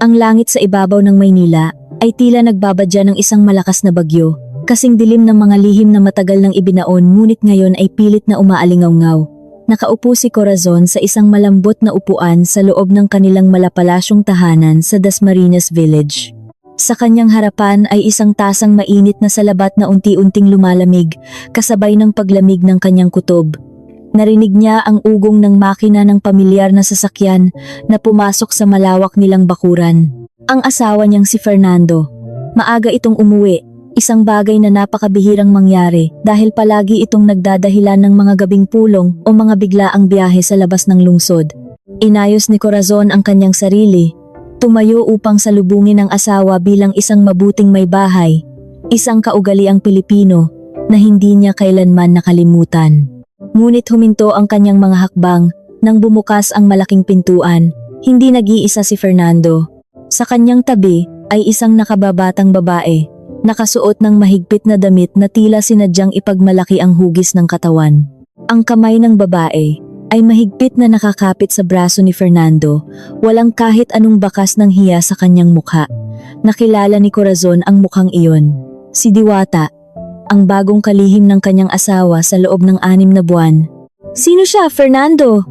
Ang langit sa ibabaw ng Maynila ay tila nagbabadya ng isang malakas na bagyo, kasing dilim ng mga lihim na matagal nang ibinaon ngunit ngayon ay pilit na umaalingaw-ngaw. Nakaupo si Corazon sa isang malambot na upuan sa loob ng kanilang malapalasyong tahanan sa Dasmariñas Village. Sa kanyang harapan ay isang tasang mainit na salabat na unti-unting lumalamig, kasabay ng paglamig ng kanyang kutob. Narinig niya ang ugong ng makina ng pamilyar na sasakyan na pumasok sa malawak nilang bakuran. Ang asawa niyang si Fernando. Maaga itong umuwi, isang bagay na napakabihirang mangyari dahil palagi itong nagdadahilan ng mga gabing pulong o mga biglaang biyahe sa labas ng lungsod. Inayos ni Corazon ang kanyang sarili. Tumayo upang salubungin ang asawa bilang isang mabuting may bahay, isang kaugaliang Pilipino na hindi niya kailanman nakalimutan. Ngunit huminto ang kanyang mga hakbang nang bumukas ang malaking pintuan. Hindi nag-iisa si Fernando. Sa kanyang tabi ay isang nakababatang babae, nakasuot ng mahigpit na damit na tila sinadyang ipagmalaki ang hugis ng katawan. Ang kamay ng babae ay mahigpit na nakakapit sa braso ni Fernando, walang kahit anong bakas ng hiya sa kanyang mukha. Nakilala ni Corazon ang mukhang iyon, si Diwata, ang bagong kalihim ng kanyang asawa sa loob ng 6 na buwan. "Sino siya, Fernando?"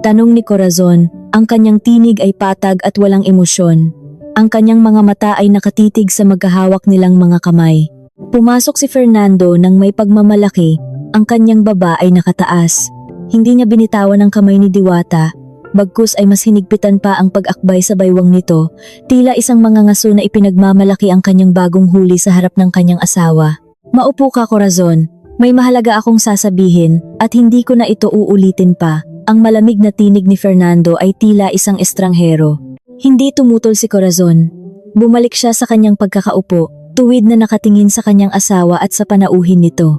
tanong ni Corazon. Ang kanyang tinig ay patag at walang emosyon. Ang kanyang mga mata ay nakatitig sa magkahawak nilang mga kamay. Pumasok si Fernando nang may pagmamalaki, ang kanyang baba ay nakataas. Hindi niya binitawan ang kamay ni Diwata, bagkus ay mas hinigpitan pa ang pag-akbay sa baywang nito, tila isang mangangaso na ipinagmamalaki ang kanyang bagong huli sa harap ng kanyang asawa. "Maupo ka, Corazon. May mahalaga akong sasabihin at hindi ko na ito uulitin pa." Ang malamig na tinig ni Fernando ay tila isang estranghero. Hindi tumutol si Corazon. Bumalik siya sa kanyang pagkakaupo, tuwid na nakatingin sa kanyang asawa at sa panauhin nito.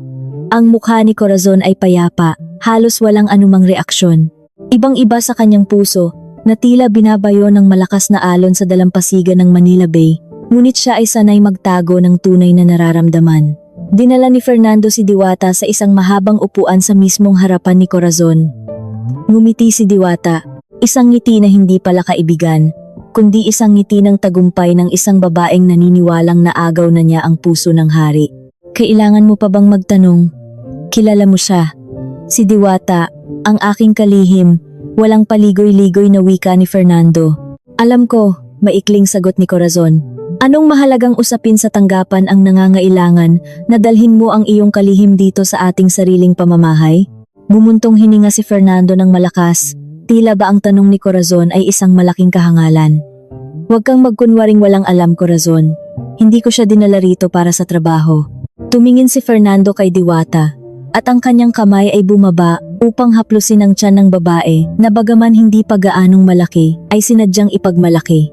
Ang mukha ni Corazon ay payapa, halos walang anumang reaksyon. Ibang-iba sa kanyang puso, na tila binabayo ng malakas na alon sa dalampasigan ng Manila Bay, ngunit siya ay sanay magtago ng tunay na nararamdaman. Dinala ni Fernando si Diwata sa isang mahabang upuan sa mismong harapan ni Corazon. Ngumiti si Diwata, isang ngiti na hindi pala kaibigan, kundi isang ngiti ng tagumpay ng isang babaeng naniniwalang naagaw na niya ang puso ng hari. "Kailangan mo pa bang magtanong? Kilala mo siya?" "Si Diwata, ang aking kalihim," walang paligoy-ligoy na wika ni Fernando. "Alam ko," maikling sagot ni Corazon. "Anong mahalagang usapin sa tanggapan ang nangangailangan na dalhin mo ang iyong kalihim dito sa ating sariling pamamahay?" Bumuntong hininga si Fernando ng malakas, tila ba ang tanong ni Corazon ay isang malaking kahangalan. "Huwag kang magkunwaring walang alam, Corazon. Hindi ko siya dinala rito para sa trabaho." Tumingin si Fernando kay Diwata, at ang kanyang kamay ay bumaba upang haplusin ang tiyan ng babae na bagaman hindi pa gaanong malaki ay sinadyang ipagmalaki.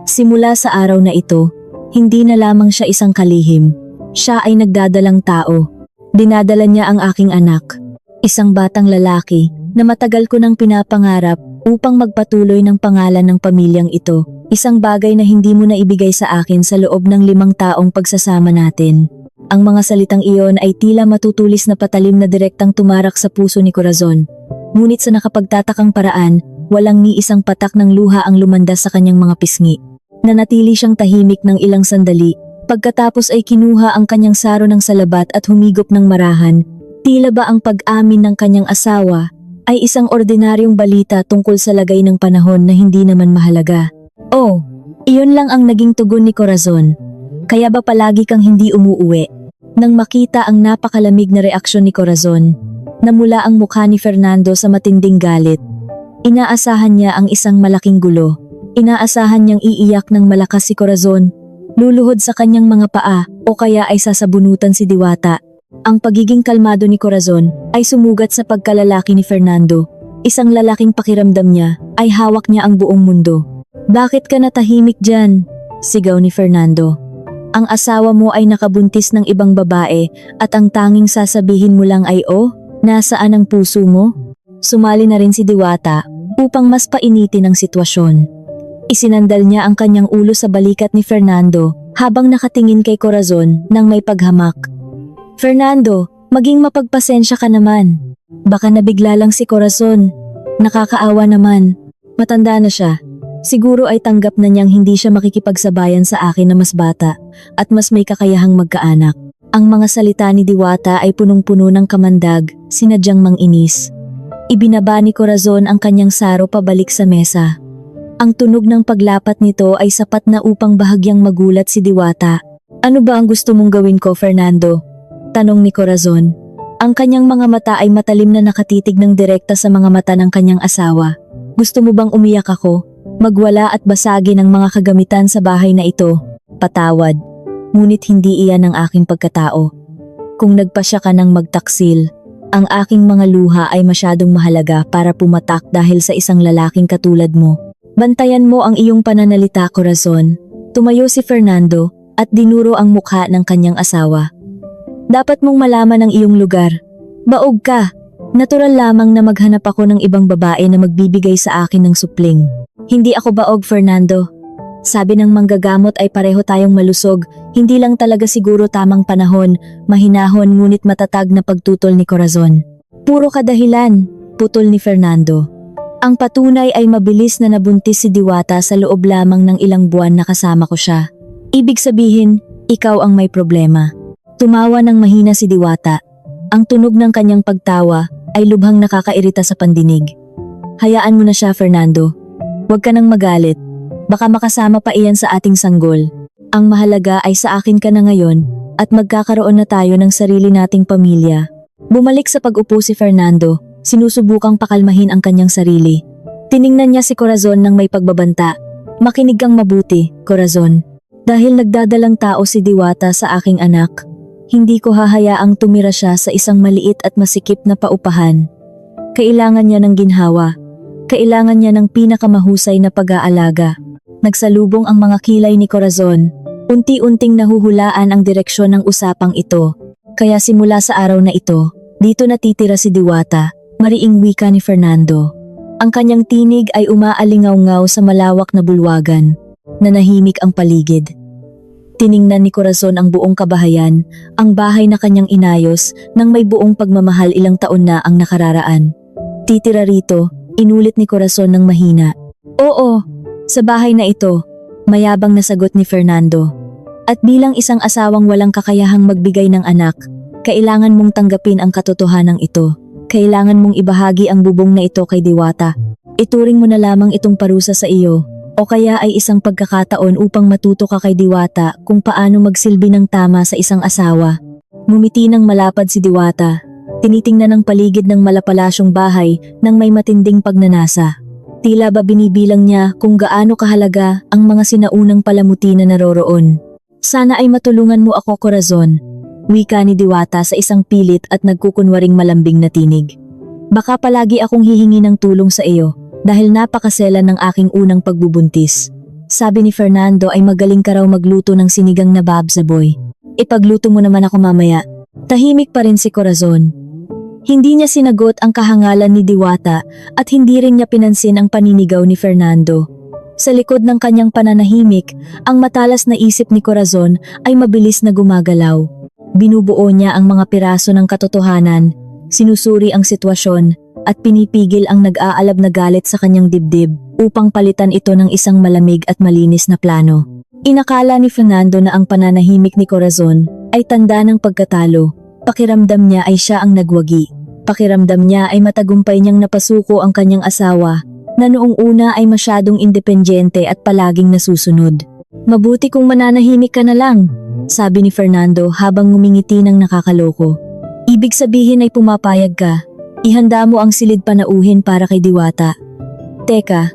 Simula sa araw na ito, hindi na lamang siya isang kalihim. Siya ay nagdadalang tao. Dinadala niya ang aking anak. Isang batang lalaki na matagal ko nang pinapangarap upang magpatuloy ng pangalan ng pamilyang ito. Isang bagay na hindi mo na ibigay sa akin sa loob ng 5 taong pagsasama natin. Ang mga salitang iyon ay tila matutulis na patalim na direktang tumarak sa puso ni Corazon. Ngunit sa nakapagtatakang paraan, walang ni isang patak ng luha ang lumandas sa kanyang mga pisngi. Nanatili siyang tahimik ng ilang sandali, pagkatapos ay kinuha ang kanyang saro ng salabat at humigop ng marahan. Tila ba ang pag-amin ng kanyang asawa ay isang ordinaryong balita tungkol sa lagay ng panahon na hindi naman mahalaga. "Oh, iyon lang ang naging tugon ni Corazon. Kaya ba palagi kang hindi umuuwi?" Nang makita ang napakalamig na reaksyon ni Corazon, namula ang mukha ni Fernando sa matinding galit. Inaasahan niya ang isang malaking gulo. Inaasahan niyang iiyak ng malakas si Corazon, luluhod sa kanyang mga paa o kaya ay sasabunutan si Diwata. Ang pagiging kalmado ni Corazon ay sumugat sa pagkalalaki ni Fernando. Isang lalaking pakiramdam niya ay hawak niya ang buong mundo. "Bakit ka natahimik dyan?" sigaw ni Fernando. "Ang asawa mo ay nakabuntis ng ibang babae at ang tanging sasabihin mo lang ay nasaan ang puso mo?" Sumali na rin si Diwata upang mas painitin ang sitwasyon. Isinandal niya ang kanyang ulo sa balikat ni Fernando habang nakatingin kay Corazon nang may paghamak. "Fernando, maging mapagpasensya ka naman. Baka nabigla lang si Corazon. Nakakaawa naman. Matanda na siya. Siguro ay tanggap na niyang hindi siya makikipagsabayan sa akin na mas bata at mas may kakayahang magkaanak. Ang mga salita ni Diwata ay punong-puno ng kamandag, sinadyang manginis. Ibinaba ni Corazon ang kanyang saro pabalik sa mesa. Ang tunog ng paglapat nito ay sapat na upang bahagyang magulat si Diwata. Ano ba ang gusto mong gawin ko, Fernando? Tanong ni Corazon. Ang kanyang mga mata ay matalim na nakatitig ng direkta sa mga mata ng kanyang asawa. Gusto mo bang umiyak ako? Magwala at basagin ang mga kagamitan sa bahay na ito? Patawad. Ngunit hindi iyan ang aking pagkatao. Kung nagpasya ka ng magtaksil, ang aking mga luha ay masyadong mahalaga para pumatak dahil sa isang lalaking katulad mo. Bantayan mo ang iyong pananalita, Corazon. Tumayo si Fernando at dinuro ang mukha ng kanyang asawa. Dapat mong malaman ang iyong lugar. Baog ka. Natural lamang na maghanap ako ng ibang babae na magbibigay sa akin ng supling. Hindi ako baog, Fernando. Sabi ng manggagamot ay pareho tayong malusog, hindi lang talaga siguro tamang panahon, mahinahon ngunit matatag na pagtutol ni Corazon. Puro kadahilan, putol ni Fernando. Ang patunay ay mabilis na nabuntis si Diwata sa loob lamang ng ilang buwan na kasama ko siya. Ibig sabihin, ikaw ang may problema. Tumawa ng mahina si Diwata. Ang tunog ng kanyang pagtawa ay lubhang nakakairita sa pandinig. Hayaan mo na siya, Fernando. Huwag ka nang magalit. Baka makasama pa iyan sa ating sanggol. Ang mahalaga ay sa akin ka na ngayon at magkakaroon na tayo ng sarili nating pamilya. Bumalik sa pag-upo si Fernando, sinusubukang pakalmahin ang kanyang sarili. Tiningnan niya si Corazon ng may pagbabanta. Makinig kang mabuti, Corazon. Dahil nagdadalang tao si Diwata sa aking anak, hindi ko hahayaang tumira siya sa isang maliit at masikip na paupahan. Kailangan niya ng ginhawa. Kailangan niya ng pinakamahusay na pag-aalaga. Nagsalubong ang mga kilay ni Corazon. Unti-unting nahuhulaan ang direksyon ng usapang ito. Kaya simula sa araw na ito, dito natitira si Diwata, mariing wika ni Fernando. Ang kanyang tinig ay umaalingaw-ngaw sa malawak na bulwagan. Nanahimik ang paligid. Tiningnan ni Corazon ang buong kabahayan, ang bahay na kanyang inayos nang may buong pagmamahal ilang taon na ang nakararaan. Titira rito, inulit ni Corazon ng mahina. Oo, sa bahay na ito, mayabang na sagot ni Fernando. At bilang isang asawang walang kakayahang magbigay ng anak, kailangan mong tanggapin ang katotohanan ito. Kailangan mong ibahagi ang bubong na ito kay Diwata. Ituring mo na lamang itong parusa sa iyo. O kaya ay isang pagkakataon upang matuto ka kay Diwata kung paano magsilbi ng tama sa isang asawa. Ngumiti ng malapad si Diwata. Tinitingnan ang paligid ng malapalasyong bahay nang may matinding pagnanasa. Tila ba binibilang niya kung gaano kahalaga ang mga sinaunang palamuti na naroroon. Sana ay matulungan mo ako, Corazon. Wika ni Diwata sa isang pilit at nagkukunwaring malambing na tinig. Baka palagi akong hihingi ng tulong sa iyo. Dahil napakasela ng aking unang pagbubuntis. Sabi ni Fernando ay magaling ka raw magluto ng sinigang na babsaboy. Ipagluto mo naman ako mamaya. Tahimik pa rin si Corazon. Hindi niya sinagot ang kahangalan ni Diwata at hindi rin niya pinansin ang paninigaw ni Fernando. Sa likod ng kanyang pananahimik, ang matalas na isip ni Corazon ay mabilis na gumagalaw. Binubuo niya ang mga piraso ng katotohanan, sinusuri ang sitwasyon, at pinipigil ang nag-aalab na galit sa kanyang dibdib upang palitan ito ng isang malamig at malinis na plano. Inakala ni Fernando na ang pananahimik ni Corazon ay tanda ng pagkatalo. Pakiramdam niya ay siya ang nagwagi. Pakiramdam niya ay matagumpay niyang napasuko ang kanyang asawa na noong una ay masyadong independyente at palaging nasusunod. Mabuti kung mananahimik ka na lang, sabi ni Fernando habang ngumingiti ng nakakaloko. Ibig sabihin ay pumapayag ka. Ihanda mo ang silid panauhin para kay Diwata. Teka,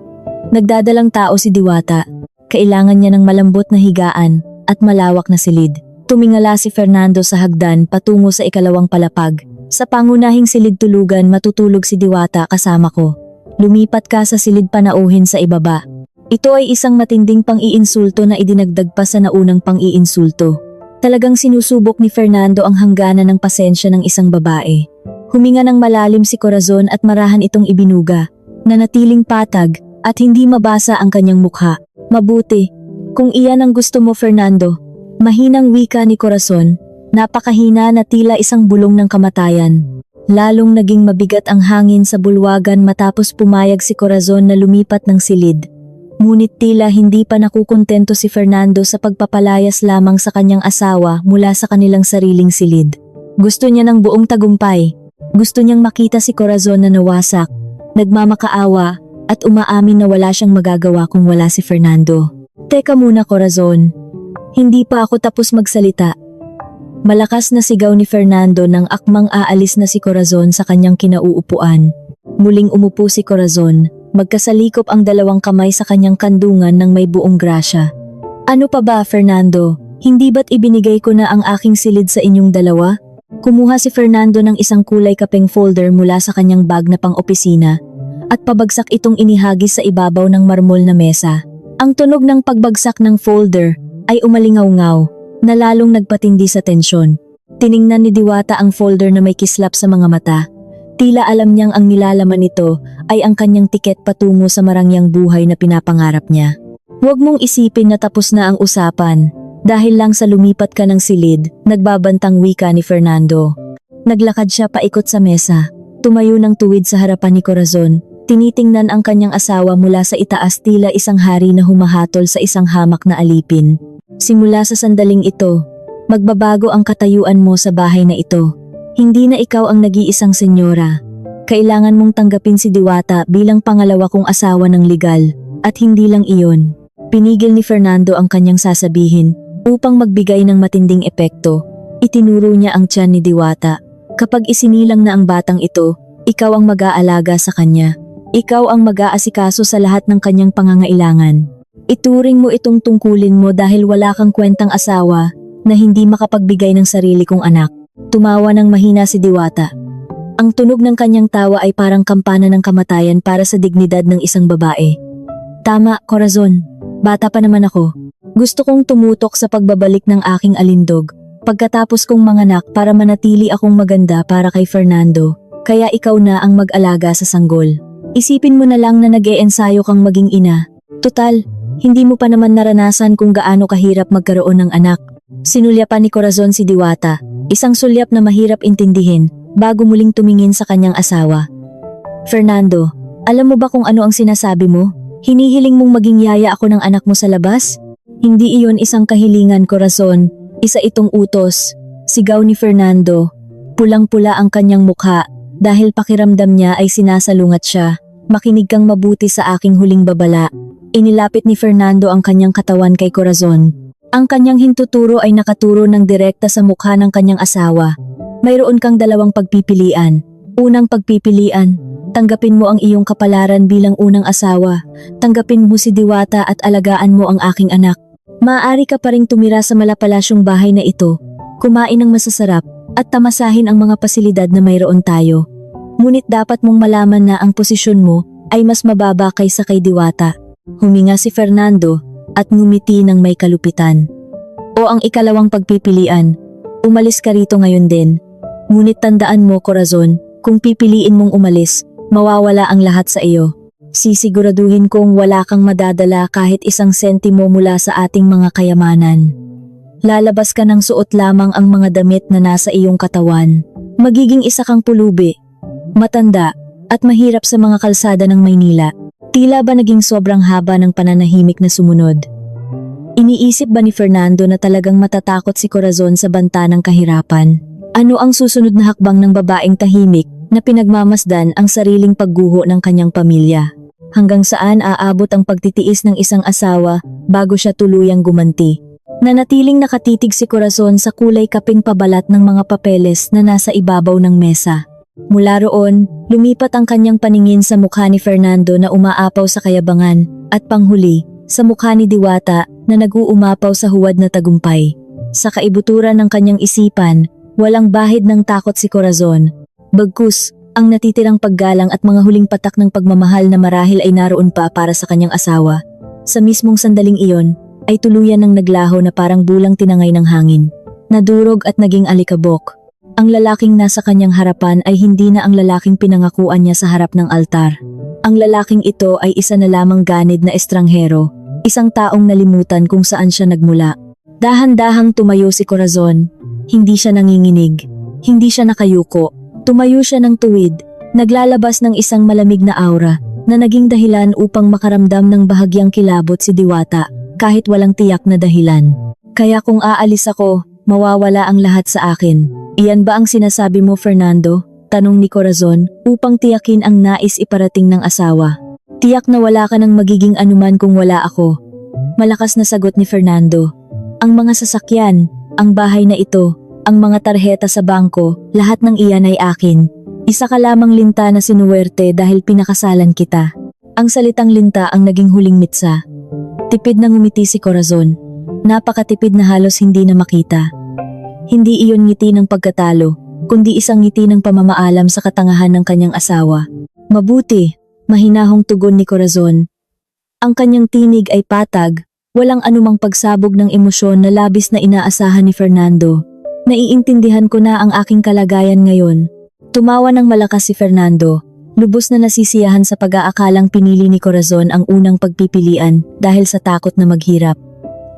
nagdadalang tao si Diwata. Kailangan niya ng malambot na higaan at malawak na silid. Tumingala si Fernando sa hagdan patungo sa ikalawang palapag. Sa pangunahing silid tulugan matutulog si Diwata kasama ko. Lumipat ka sa silid panauhin sa ibaba. Ito ay isang matinding pang-iinsulto na idinagdag pa sa naunang pang-iinsulto. Talagang sinusubok ni Fernando ang hangganan ng pasensya ng isang babae. Huminga ng malalim si Corazon at marahan itong ibinuga, nanatiling patag at hindi mabasa ang kanyang mukha. Mabuti, kung iyan ang gusto mo, Fernando. Mahinang wika ni Corazon, napakahina na tila isang bulong ng kamatayan. Lalong naging mabigat ang hangin sa bulwagan matapos pumayag si Corazon na lumipat ng silid. Ngunit tila hindi pa nakukontento si Fernando sa pagpapalayas lamang sa kanyang asawa mula sa kanilang sariling silid. Gusto niya ng buong tagumpay. Gusto niyang makita si Corazon na nawasak, nagmamakaawa, at umaamin na wala siyang magagawa kung wala si Fernando. Teka muna, Corazon. Hindi pa ako tapos magsalita. Malakas na sigaw ni Fernando nang akmang aalis na si Corazon sa kanyang kinauupuan. Muling umupo si Corazon, magkasalikop ang dalawang kamay sa kanyang kandungan ng may buong grasya. Ano pa ba, Fernando? Hindi ba't ibinigay ko na ang aking silid sa inyong dalawa? Kumuha si Fernando ng isang kulay kapeng folder mula sa kanyang bag na pang-opisina at pabagsak itong inihagis sa ibabaw ng marmol na mesa. Ang tunog ng pagbagsak ng folder ay umalingaw-ngaw na lalong nagpatindi sa tensyon. Tiningnan ni Diwata ang folder na may kislap sa mga mata. Tila alam niyang ang nilalaman nito ay ang kanyang tiket patungo sa marangyang buhay na pinapangarap niya. Huwag mong isipin na tapos na ang usapan. Dahil lang sa lumipat ka ng silid, nagbabantang wika ni Fernando. Naglakad siya paikot sa mesa. Tumayo ng tuwid sa harapan ni Corazon. Tinitingnan ang kanyang asawa mula sa itaas tila isang hari na humahatol sa isang hamak na alipin. Simula sa sandaling ito, magbabago ang katayuan mo sa bahay na ito. Hindi na ikaw ang nag-iisang senyora. Kailangan mong tanggapin si Diwata bilang pangalawa kong asawa ng legal, at hindi lang iyon. Pinigil ni Fernando ang kanyang sasabihin upang magbigay ng matinding epekto. Itinuro niya ang tiyan ni Diwata. Kapag isinilang na ang batang ito, ikaw ang mag-aalaga sa kanya. Ikaw ang mag-aasikaso sa lahat ng kanyang pangangailangan. Ituring mo itong tungkulin mo dahil wala kang kwentang asawa na hindi makapagbigay ng sarili kong anak. Tumawa ng mahina si Diwata. Ang tunog ng kanyang tawa ay parang kampana ng kamatayan para sa dignidad ng isang babae. Tama, Corazon. Bata pa naman ako. Gusto kong tumutok sa pagbabalik ng aking alindog. Pagkatapos kong manganak para manatili akong maganda para kay Fernando. Kaya ikaw na ang mag-alaga sa sanggol. Isipin mo na lang na nag-e-ensayo kang maging ina. Tutal, hindi mo pa naman naranasan kung gaano kahirap magkaroon ng anak. Sinulyapan ni Corazon si Diwata, isang sulyap na mahirap intindihin bago muling tumingin sa kanyang asawa. Fernando, alam mo ba kung ano ang sinasabi mo? Hinihiling mong maging yaya ako ng anak mo sa labas? Hindi iyon isang kahilingan, Corazon. Isa itong utos. Sigaw ni Fernando. Pulang-pula ang kanyang mukha dahil pakiramdam niya ay sinasalungat siya. Makinig kang mabuti sa aking huling babala. Inilapit ni Fernando ang kanyang katawan kay Corazon. Ang kanyang hintuturo ay nakaturo ng direkta sa mukha ng kanyang asawa. Mayroon kang dalawang pagpipilian. Unang pagpipilian, tanggapin mo ang iyong kapalaran bilang unang asawa. Tanggapin mo si Diwata at alagaan mo ang aking anak. Maaari ka pa ring tumira sa malapalasyong bahay na ito, kumain ng masasarap, at tamasahin ang mga pasilidad na mayroon tayo. Ngunit dapat mong malaman na ang posisyon mo ay mas mababa kaysa kay Diwata. Huminga si Fernando at ngumiti ng may kalupitan. O ang ikalawang pagpipilian, umalis ka rito ngayon din. Ngunit tandaan mo, Corazon, kung pipiliin mong umalis, mawawala ang lahat sa iyo. Sisiguraduhin kong wala kang madadala kahit isang sentimo mula sa ating mga kayamanan. Lalabas ka ng suot lamang ang mga damit na nasa iyong katawan. Magiging isa kang pulubi, matanda, at mahirap sa mga kalsada ng Maynila. Tila ba naging sobrang haba ng pananahimik na sumunod? Iniisip ba ni Fernando na talagang matatakot si Corazon sa banta ng kahirapan? Ano ang susunod na hakbang ng babaeng tahimik na pinagmamasdan ang sariling pagguho ng kanyang pamilya? Hanggang saan aabot ang pagtitiis ng isang asawa bago siya tuluyang gumanti? Nanatiling nakatitig si Corazon sa kulay kaping pabalat ng mga papeles na nasa ibabaw ng mesa. Mula roon, lumipat ang kanyang paningin sa mukha ni Fernando na umaapaw sa kayabangan at panghuli, sa mukha ni Diwata na nag-uumapaw sa huwad na tagumpay. Sa kaibuturan ng kanyang isipan, walang bahid ng takot si Corazon. Bagkus, ang natitirang paggalang at mga huling patak ng pagmamahal na marahil ay naroon pa para sa kanyang asawa. Sa mismong sandaling iyon, ay tuluyan ng naglaho na parang bulang tinangay ng hangin. Nadurog at naging alikabok. Ang lalaking nasa kanyang harapan ay hindi na ang lalaking pinangakuan niya sa harap ng altar. Ang lalaking ito ay isa na lamang ganid na estranghero, isang taong nalimutan kung saan siya nagmula. Dahan-dahang tumayo si Corazon. Hindi siya nanginginig. Hindi siya nakayuko. Tumayo siya ng tuwid, naglalabas ng isang malamig na aura, na naging dahilan upang makaramdam ng bahagyang kilabot si Diwata kahit walang tiyak na dahilan. Kaya kung aalis ako, mawawala ang lahat sa akin. Iyan ba ang sinasabi mo, Fernando? Tanong ni Corazon upang tiyakin ang nais iparating ng asawa. Tiyak na wala ka ng magiging anuman kung wala ako. Malakas na sagot ni Fernando. Ang mga sasakyan, ang bahay na ito, ang mga tarheta sa bangko, lahat ng iyan ay akin. Isa ka lamang linta na sinuwerte dahil pinakasalan kita. Ang salitang linta ang naging huling mitsa. Tipid na ngumiti si Corazon. Napakatipid na halos hindi na makita. Hindi iyon ngiti ng pagkatalo, kundi isang ngiti ng pamamaalam sa katangahan ng kanyang asawa. Mabuti, mahinahong tugon ni Corazon. Ang kanyang tinig ay patag, walang anumang pagsabog ng emosyon na labis na inaasahan ni Fernando. Naiintindihan ko na ang aking kalagayan ngayon. Tumawa ng malakas si Fernando, lubos na nasisiyahan sa pag-aakalang pinili ni Corazon ang unang pagpipilian dahil sa takot na maghirap.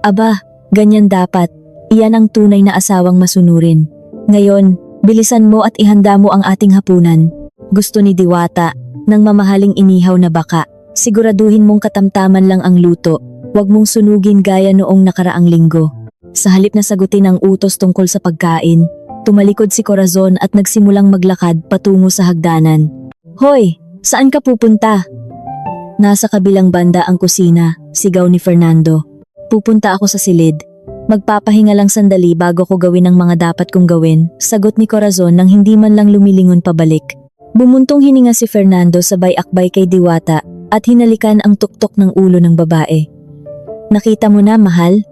Aba, ganyan dapat. Iyan ang tunay na asawang masunurin. Ngayon, bilisan mo at ihanda mo ang ating hapunan. Gusto ni Diwata, ng mamahaling inihaw na baka. Siguraduhin mong katamtaman lang ang luto. Huwag mong sunugin gaya noong nakaraang linggo. Sa halip na sagutin ang utos tungkol sa pagkain, tumalikod si Corazon at nagsimulang maglakad patungo sa hagdanan. Hoy, saan ka pupunta? Nasa kabilang banda ang kusina, sigaw ni Fernando. Pupunta ako sa silid. Magpapahinga lang sandali bago ko gawin ang mga dapat kong gawin, sagot ni Corazon nang hindi man lang lumilingon pabalik. Bumuntong hininga si Fernando sabay akbay kay Diwata at hinalikan ang tuktok ng ulo ng babae. Nakita mo na, mahal?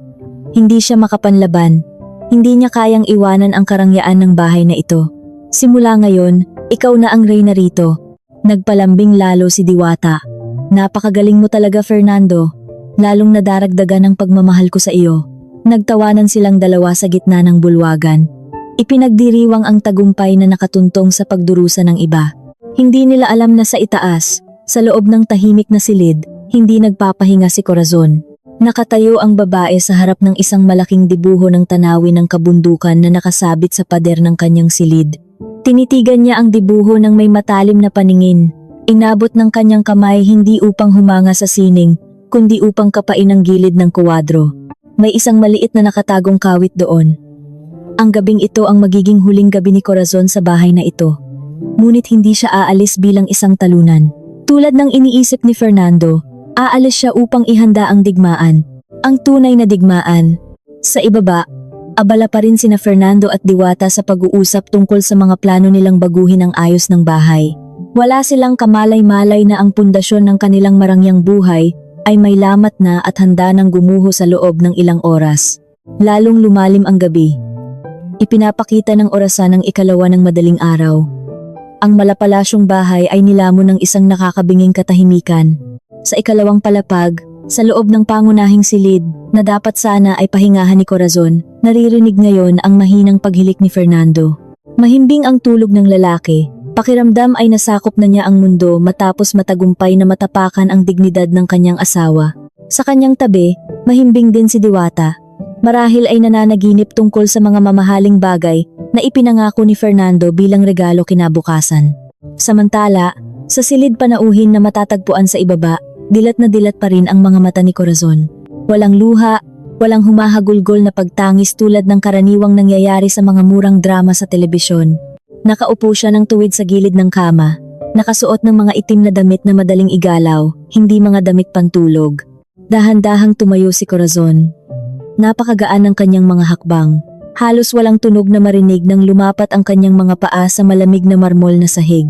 Hindi siya makapanlaban. Hindi niya kayang iwanan ang karangyaan ng bahay na ito. Simula ngayon, ikaw na ang reyna rito. Nagpalambing lalo si Diwata. Napakagaling mo talaga, Fernando. Lalong nadaragdagan ang pagmamahal ko sa iyo. Nagtawanan silang dalawa sa gitna ng bulwagan. Ipinagdiriwang ang tagumpay na nakatuntong sa pagdurusa ng iba. Hindi nila alam na sa itaas, sa loob ng tahimik na silid, hindi nagpapahinga si Corazon. Nakatayo ang babae sa harap ng isang malaking dibuho ng tanawin ng kabundukan na nakasabit sa pader ng kanyang silid. Tinitigan niya ang dibuho ng may matalim na paningin. Inabot ng kanyang kamay hindi upang humanga sa sining, kundi upang kapain ang gilid ng kuwadro. May isang maliit na nakatagong kawit doon. Ang gabing ito ang magiging huling gabi ni Corazon sa bahay na ito. Ngunit hindi siya aalis bilang isang talunan. Tulad ng iniisip ni Fernando, aalis siya upang ihanda ang digmaan. Ang tunay na digmaan. Sa ibaba, abala pa rin sina Fernando at Diwata sa pag-uusap tungkol sa mga plano nilang baguhin ang ayos ng bahay. Wala silang kamalay-malay na ang pundasyon ng kanilang marangyang buhay ay may lamat na at handa ng gumuho sa loob ng ilang oras. Lalong lumalim ang gabi. Ipinapakita ng orasan ng 2 ng madaling araw. Ang malapalasyong bahay ay nilamon ng isang nakakabinging katahimikan. Sa 2 palapag, sa loob ng pangunahing silid na dapat sana ay pahingahan ni Corazon, naririnig ngayon ang mahinang paghilik ni Fernando. Mahimbing ang tulog ng lalaki. Pakiramdam ay nasakop na niya ang mundo matapos matagumpay na matapakan ang dignidad ng kanyang asawa. Sa kanyang tabi, mahimbing din si Diwata. Marahil ay nananaginip tungkol sa mga mamahaling bagay na ipinangako ni Fernando bilang regalo kinabukasan. Samantala, sa silid panauhin na matatagpuan sa ibaba, dilat na dilat pa rin ang mga mata ni Corazon. Walang luha, walang humahagulgol na pagtangis tulad ng karaniwang nangyayari sa mga murang drama sa telebisyon. Nakaupo siya ng tuwid sa gilid ng kama, nakasuot ng mga itim na damit na madaling igalaw, hindi mga damit pantulog. Dahan-dahang tumayo si Corazon. Napakagaan ng kanyang mga hakbang. Halos walang tunog na marinig nang lumapat ang kanyang mga paa sa malamig na marmol na sahig.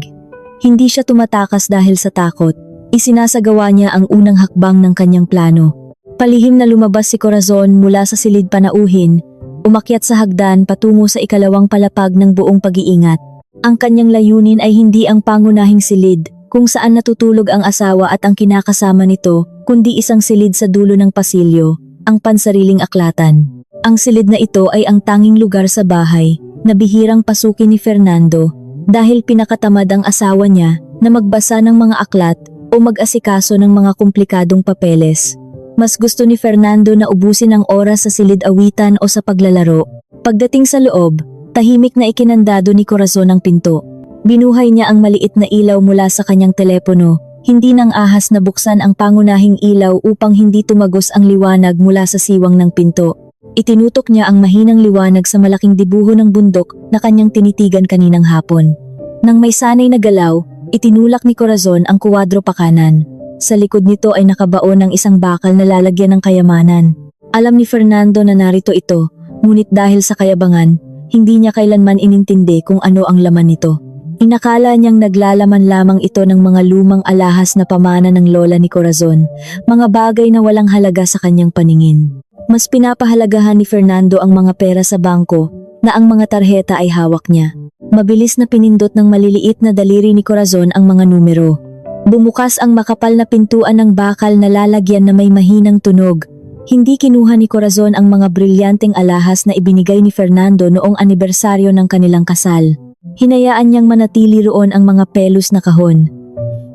Hindi siya tumatakas dahil sa takot. Isinasagawa niya ang unang hakbang ng kanyang plano. Palihim na lumabas si Corazon mula sa silid panauhin, umakyat sa hagdan patungo sa 2 palapag ng buong pag-iingat. Ang kanyang layunin ay hindi ang pangunahing silid, kung saan natutulog ang asawa at ang kinakasama nito, kundi isang silid sa dulo ng pasilyo, ang pansariling aklatan. Ang silid na ito ay ang tanging lugar sa bahay na bihirang pasukin ni Fernando dahil pinakatamad ang asawa niya na magbasa ng mga aklat o mag-asikaso ng mga komplikadong papeles. Mas gusto ni Fernando na ubusin ang oras sa silid-awitan o sa paglalaro. Pagdating sa loob, tahimik na ikinandado ni Corazon ang pinto. Binuhay niya ang maliit na ilaw mula sa kanyang telepono hindi ng ahas na buksan ang pangunahing ilaw upang hindi tumagos ang liwanag mula sa siwang ng pinto. Itinutok niya ang mahinang liwanag sa malaking dibuho ng bundok na kanyang tinitigan kaninang hapon. Nang may sanay na galaw, itinulak ni Corazon ang kuwadro pakanan. Sa likod nito ay nakabaon ng isang bakal na lalagyan ng kayamanan. Alam ni Fernando na narito ito, ngunit dahil sa kayabangan, hindi niya kailanman inintindi kung ano ang laman nito. Inakala niyang naglalaman lamang ito ng mga lumang alahas na pamana ng lola ni Corazon, mga bagay na walang halaga sa kanyang paningin. Mas pinapahalagahan ni Fernando ang mga pera sa bangko na ang mga tarheta ay hawak niya. Mabilis na pinindot ng maliliit na daliri ni Corazon ang mga numero. Bumukas ang makapal na pintuan ng bakal na lalagyan na may mahinang tunog. Hindi kinuha ni Corazon ang mga brilyanteng alahas na ibinigay ni Fernando noong anibersaryo ng kanilang kasal. Hinayaan niyang manatili roon ang mga pelos na kahon.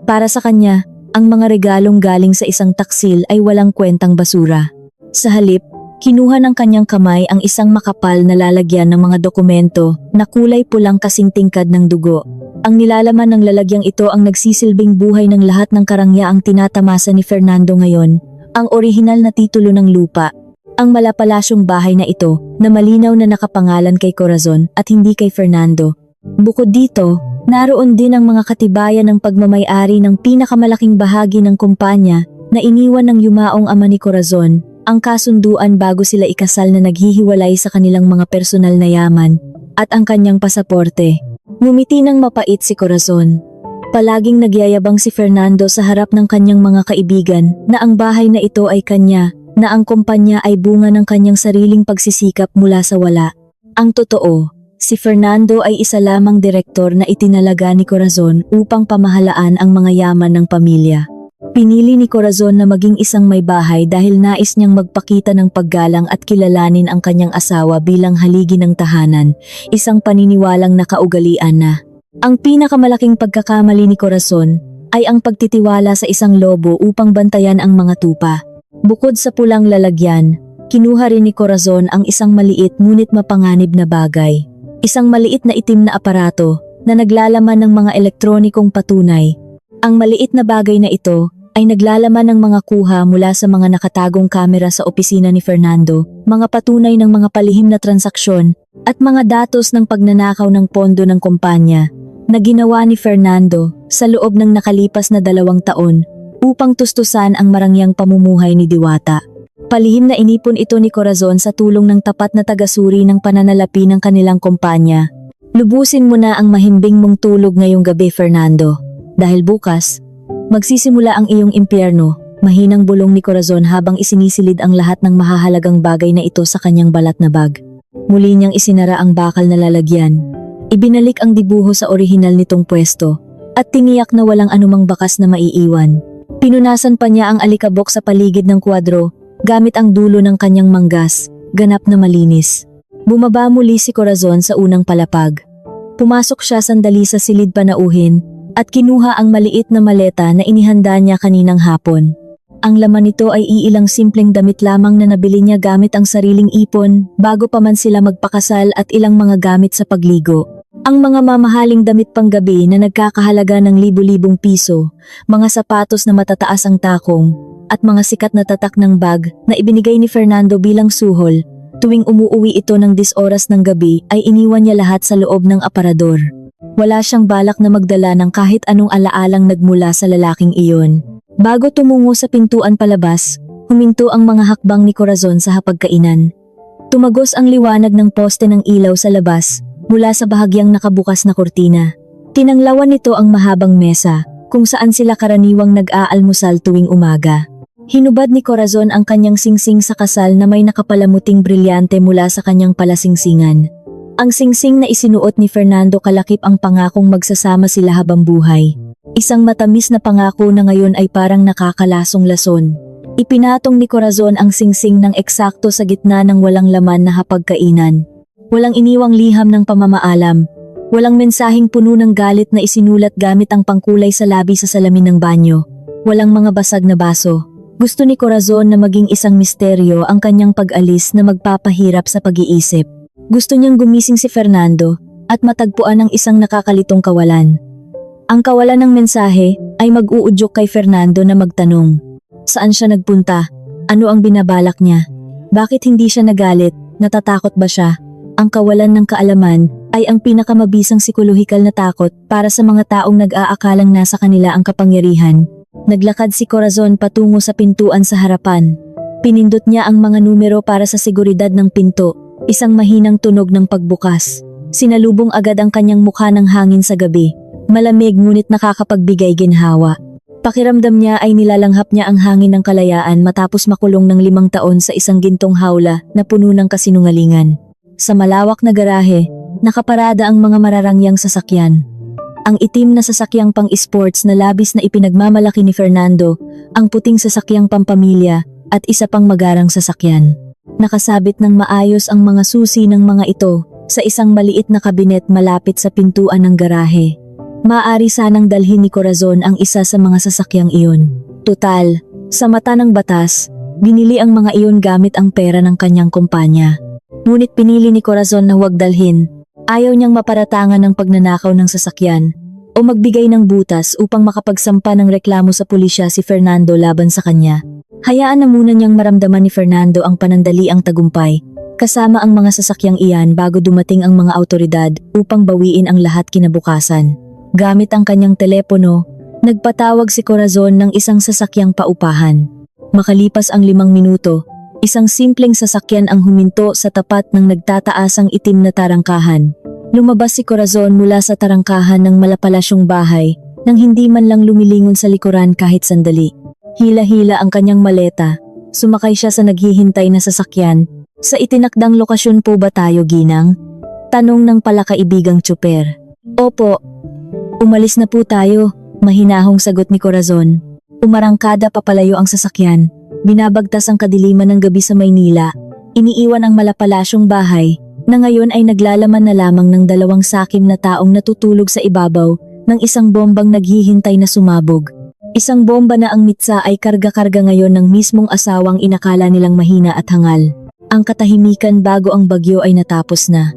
Para sa kanya, ang mga regalong galing sa isang taksil ay walang kwentang basura. Sa halip, kinuha ng kanyang kamay ang isang makapal na lalagyan ng mga dokumento na kulay pulang kasing tingkad ng dugo. Ang nilalaman ng lalagyang ito ang nagsisilbing buhay ng lahat ng karangyaang tinatamasa ni Fernando ngayon, ang orihinal na titulo ng lupa. Ang malapalasyong bahay na ito na malinaw na nakapangalan kay Corazon at hindi kay Fernando. Bukod dito, naroon din ang mga katibayan ng pagmamay-ari ng pinakamalaking bahagi ng kumpanya na iniwan ng yumaong ama ni Corazon, ang kasunduan bago sila ikasal na naghihiwalay sa kanilang mga personal na yaman, at ang kanyang pasaporte. Ngumiti ng mapait si Corazon. Palaging nagyayabang si Fernando sa harap ng kanyang mga kaibigan na ang bahay na ito ay kanya, na ang kumpanya ay bunga ng kanyang sariling pagsisikap mula sa wala. Ang totoo, si Fernando ay isa lamang direktor na itinalaga ni Corazon upang pamahalaan ang mga yaman ng pamilya. Pinili ni Corazon na maging isang may bahay dahil nais niyang magpakita ng paggalang at kilalanin ang kanyang asawa bilang haligi ng tahanan, isang paniniwalang nakaugalian na. Ang pinakamalaking pagkakamali ni Corazon ay ang pagtitiwala sa isang lobo upang bantayan ang mga tupa. Bukod sa pulang lalagyan, kinuha rin ni Corazon ang isang maliit ngunit mapanganib na bagay. Isang maliit na itim na aparato na naglalaman ng mga elektronikong patunay. Ang maliit na bagay na ito ay naglalaman ng mga kuha mula sa mga nakatagong kamera sa opisina ni Fernando, mga patunay ng mga palihim na transaksyon, at mga datos ng pagnanakaw ng pondo ng kumpanya na ginawa ni Fernando sa loob ng nakalipas na 2 taon upang tustusan ang marangyang pamumuhay ni Diwata. Palihim na inipon ito ni Corazon sa tulong ng tapat na tagasuri ng pananalapi ng kanilang kumpanya. Lubusin mo na ang mahimbing mong tulog ngayong gabi, Fernando. Dahil bukas, magsisimula ang iyong impyerno, mahinang bulong ni Corazon habang isinisilid ang lahat ng mahahalagang bagay na ito sa kanyang balat na bag. Muli niyang isinara ang bakal na lalagyan. Ibinalik ang dibuho sa orihinal nitong pwesto at tiniyak na walang anumang bakas na maiiwan. Pinunasan pa niya ang alikabok sa paligid ng kwadro gamit ang dulo ng kanyang manggas, ganap na malinis. Bumaba muli si Corazon sa unang palapag. Pumasok siya sandali sa silid panauhin at kinuha ang maliit na maleta na inihanda niya kaninang hapon. Ang laman nito ay iilang simpleng damit lamang na nabili niya gamit ang sariling ipon bago pa man sila magpakasal at ilang mga gamit sa pagligo. Ang mga mamahaling damit panggabi na nagkakahalaga ng libu-libong piso, mga sapatos na matataas ang takong, at mga sikat na tatak ng bag na ibinigay ni Fernando bilang suhol. Tuwing umuuwi ito ng 10 oras ng gabi ay iniwan niya lahat sa loob ng aparador. Wala siyang balak na magdala ng kahit anong alaalang nagmula sa lalaking iyon. Bago tumungo sa pintuan palabas, huminto ang mga hakbang ni Corazon sa hapagkainan. Tumagos ang liwanag ng poste ng ilaw sa labas mula sa bahagyang nakabukas na kurtina. Tinanglawan nito ang mahabang mesa kung saan sila karaniwang nag-aalmusal tuwing umaga. Hinubad ni Corazon ang kanyang singsing sa kasal na may nakapalamuting brilyante mula sa kanyang palasingsingan. Ang singsing na isinuot ni Fernando kalakip ang pangakong magsasama sila habang buhay. Isang matamis na pangako na ngayon ay parang nakakalasong lason. Ipinatong ni Corazon ang singsing ng eksakto sa gitna ng walang laman na hapagkainan. Walang iniwang liham ng pamamaalam. Walang mensaheng puno ng galit na isinulat gamit ang pangkulay sa labi sa salamin ng banyo. Walang mga basag na baso. Gusto ni Corazon na maging isang misteryo ang kanyang pag-alis na magpapahirap sa pag-iisip. Gusto niyang gumising si Fernando at matagpuan ang isang nakakalitong kawalan. Ang kawalan ng mensahe ay mag-uudyok kay Fernando na magtanong. Saan siya nagpunta? Ano ang binabalak niya? Bakit hindi siya nagalit? Natatakot ba siya? Ang kawalan ng kaalaman ay ang pinakamabisang psikolohikal na takot para sa mga taong nag-aakalang nasa kanila ang kapangyarihan. Naglakad si Corazon patungo sa pintuan sa harapan. Pinindot niya ang mga numero para sa seguridad ng pinto, isang mahinang tunog ng pagbukas. Sinalubong agad ang kanyang mukha ng hangin sa gabi. Malamig ngunit nakakapagbigay ginhawa. Pakiramdam niya ay nilalanghap niya ang hangin ng kalayaan matapos makulong ng 5 taon sa isang gintong hawla na puno ng kasinungalingan. Sa malawak na garahe, nakaparada ang mga mararangyang sasakyan. Ang itim na sasakyang pang-sports na labis na ipinagmamalaki ni Fernando, ang puting sasakyang pampamilya, at isa pang magarang sasakyan. Nakasabit ng maayos ang mga susi ng mga ito sa isang maliit na kabinet malapit sa pintuan ng garahe. Maaari sanang dalhin ni Corazon ang isa sa mga sasakyang iyon. Tutal, sa mata ng batas, binili ang mga iyon gamit ang pera ng kanyang kumpanya. Ngunit pinili ni Corazon na huwag dalhin. Ayaw niyang maparatangan ng pagnanakaw ng sasakyan o magbigay ng butas upang makapagsampa ng reklamo sa pulisya si Fernando laban sa kanya. Hayaan na muna niyang maramdaman ni Fernando ang panandaliang tagumpay, kasama ang mga sasakyang iyan bago dumating ang mga awtoridad upang bawiin ang lahat kinabukasan. Gamit ang kanyang telepono, nagpatawag si Corazon ng isang sasakyang paupahan. Makalipas ang 5 minuto, isang simpleng sasakyan ang huminto sa tapat ng nagtataasang itim na tarangkahan. Lumabas si Corazon mula sa tarangkahan ng malapalasyong bahay nang hindi man lang lumilingon sa likuran kahit sandali. Hila-hila ang kanyang maleta. Sumakay siya sa naghihintay na sasakyan. Sa itinakdang lokasyon po ba tayo, Ginang? Tanong ng palakaibigang tsuper. Opo. Umalis na po tayo, mahinahong sagot ni Corazon. Umarangkada papalayo ang sasakyan. Binabagtas ang kadiliman ng gabi sa Maynila. Iniiwan ang malapalasyong bahay na ngayon ay naglalaman na lamang ng 2 sakim na taong natutulog sa ibabaw ng isang bombang naghihintay na sumabog. Isang bomba na ang mitsa ay karga-karga ngayon ng mismong asawang inakala nilang mahina at hangal. Ang katahimikan bago ang bagyo ay natapos na.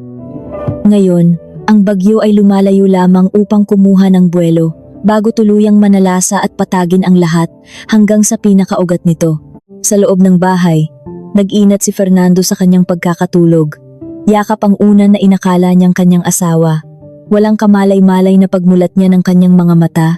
Ngayon, ang bagyo ay lumalayo lamang upang kumuha ng buwelo bago tuluyang manalasa at patagin ang lahat hanggang sa pinakaugat nito. Sa loob ng bahay, nag-inat si Fernando sa kanyang pagkakatulog. Yakap ang una na inakala niyang kanyang asawa. Walang kamalay-malay na pagmulat niya ng kanyang mga mata.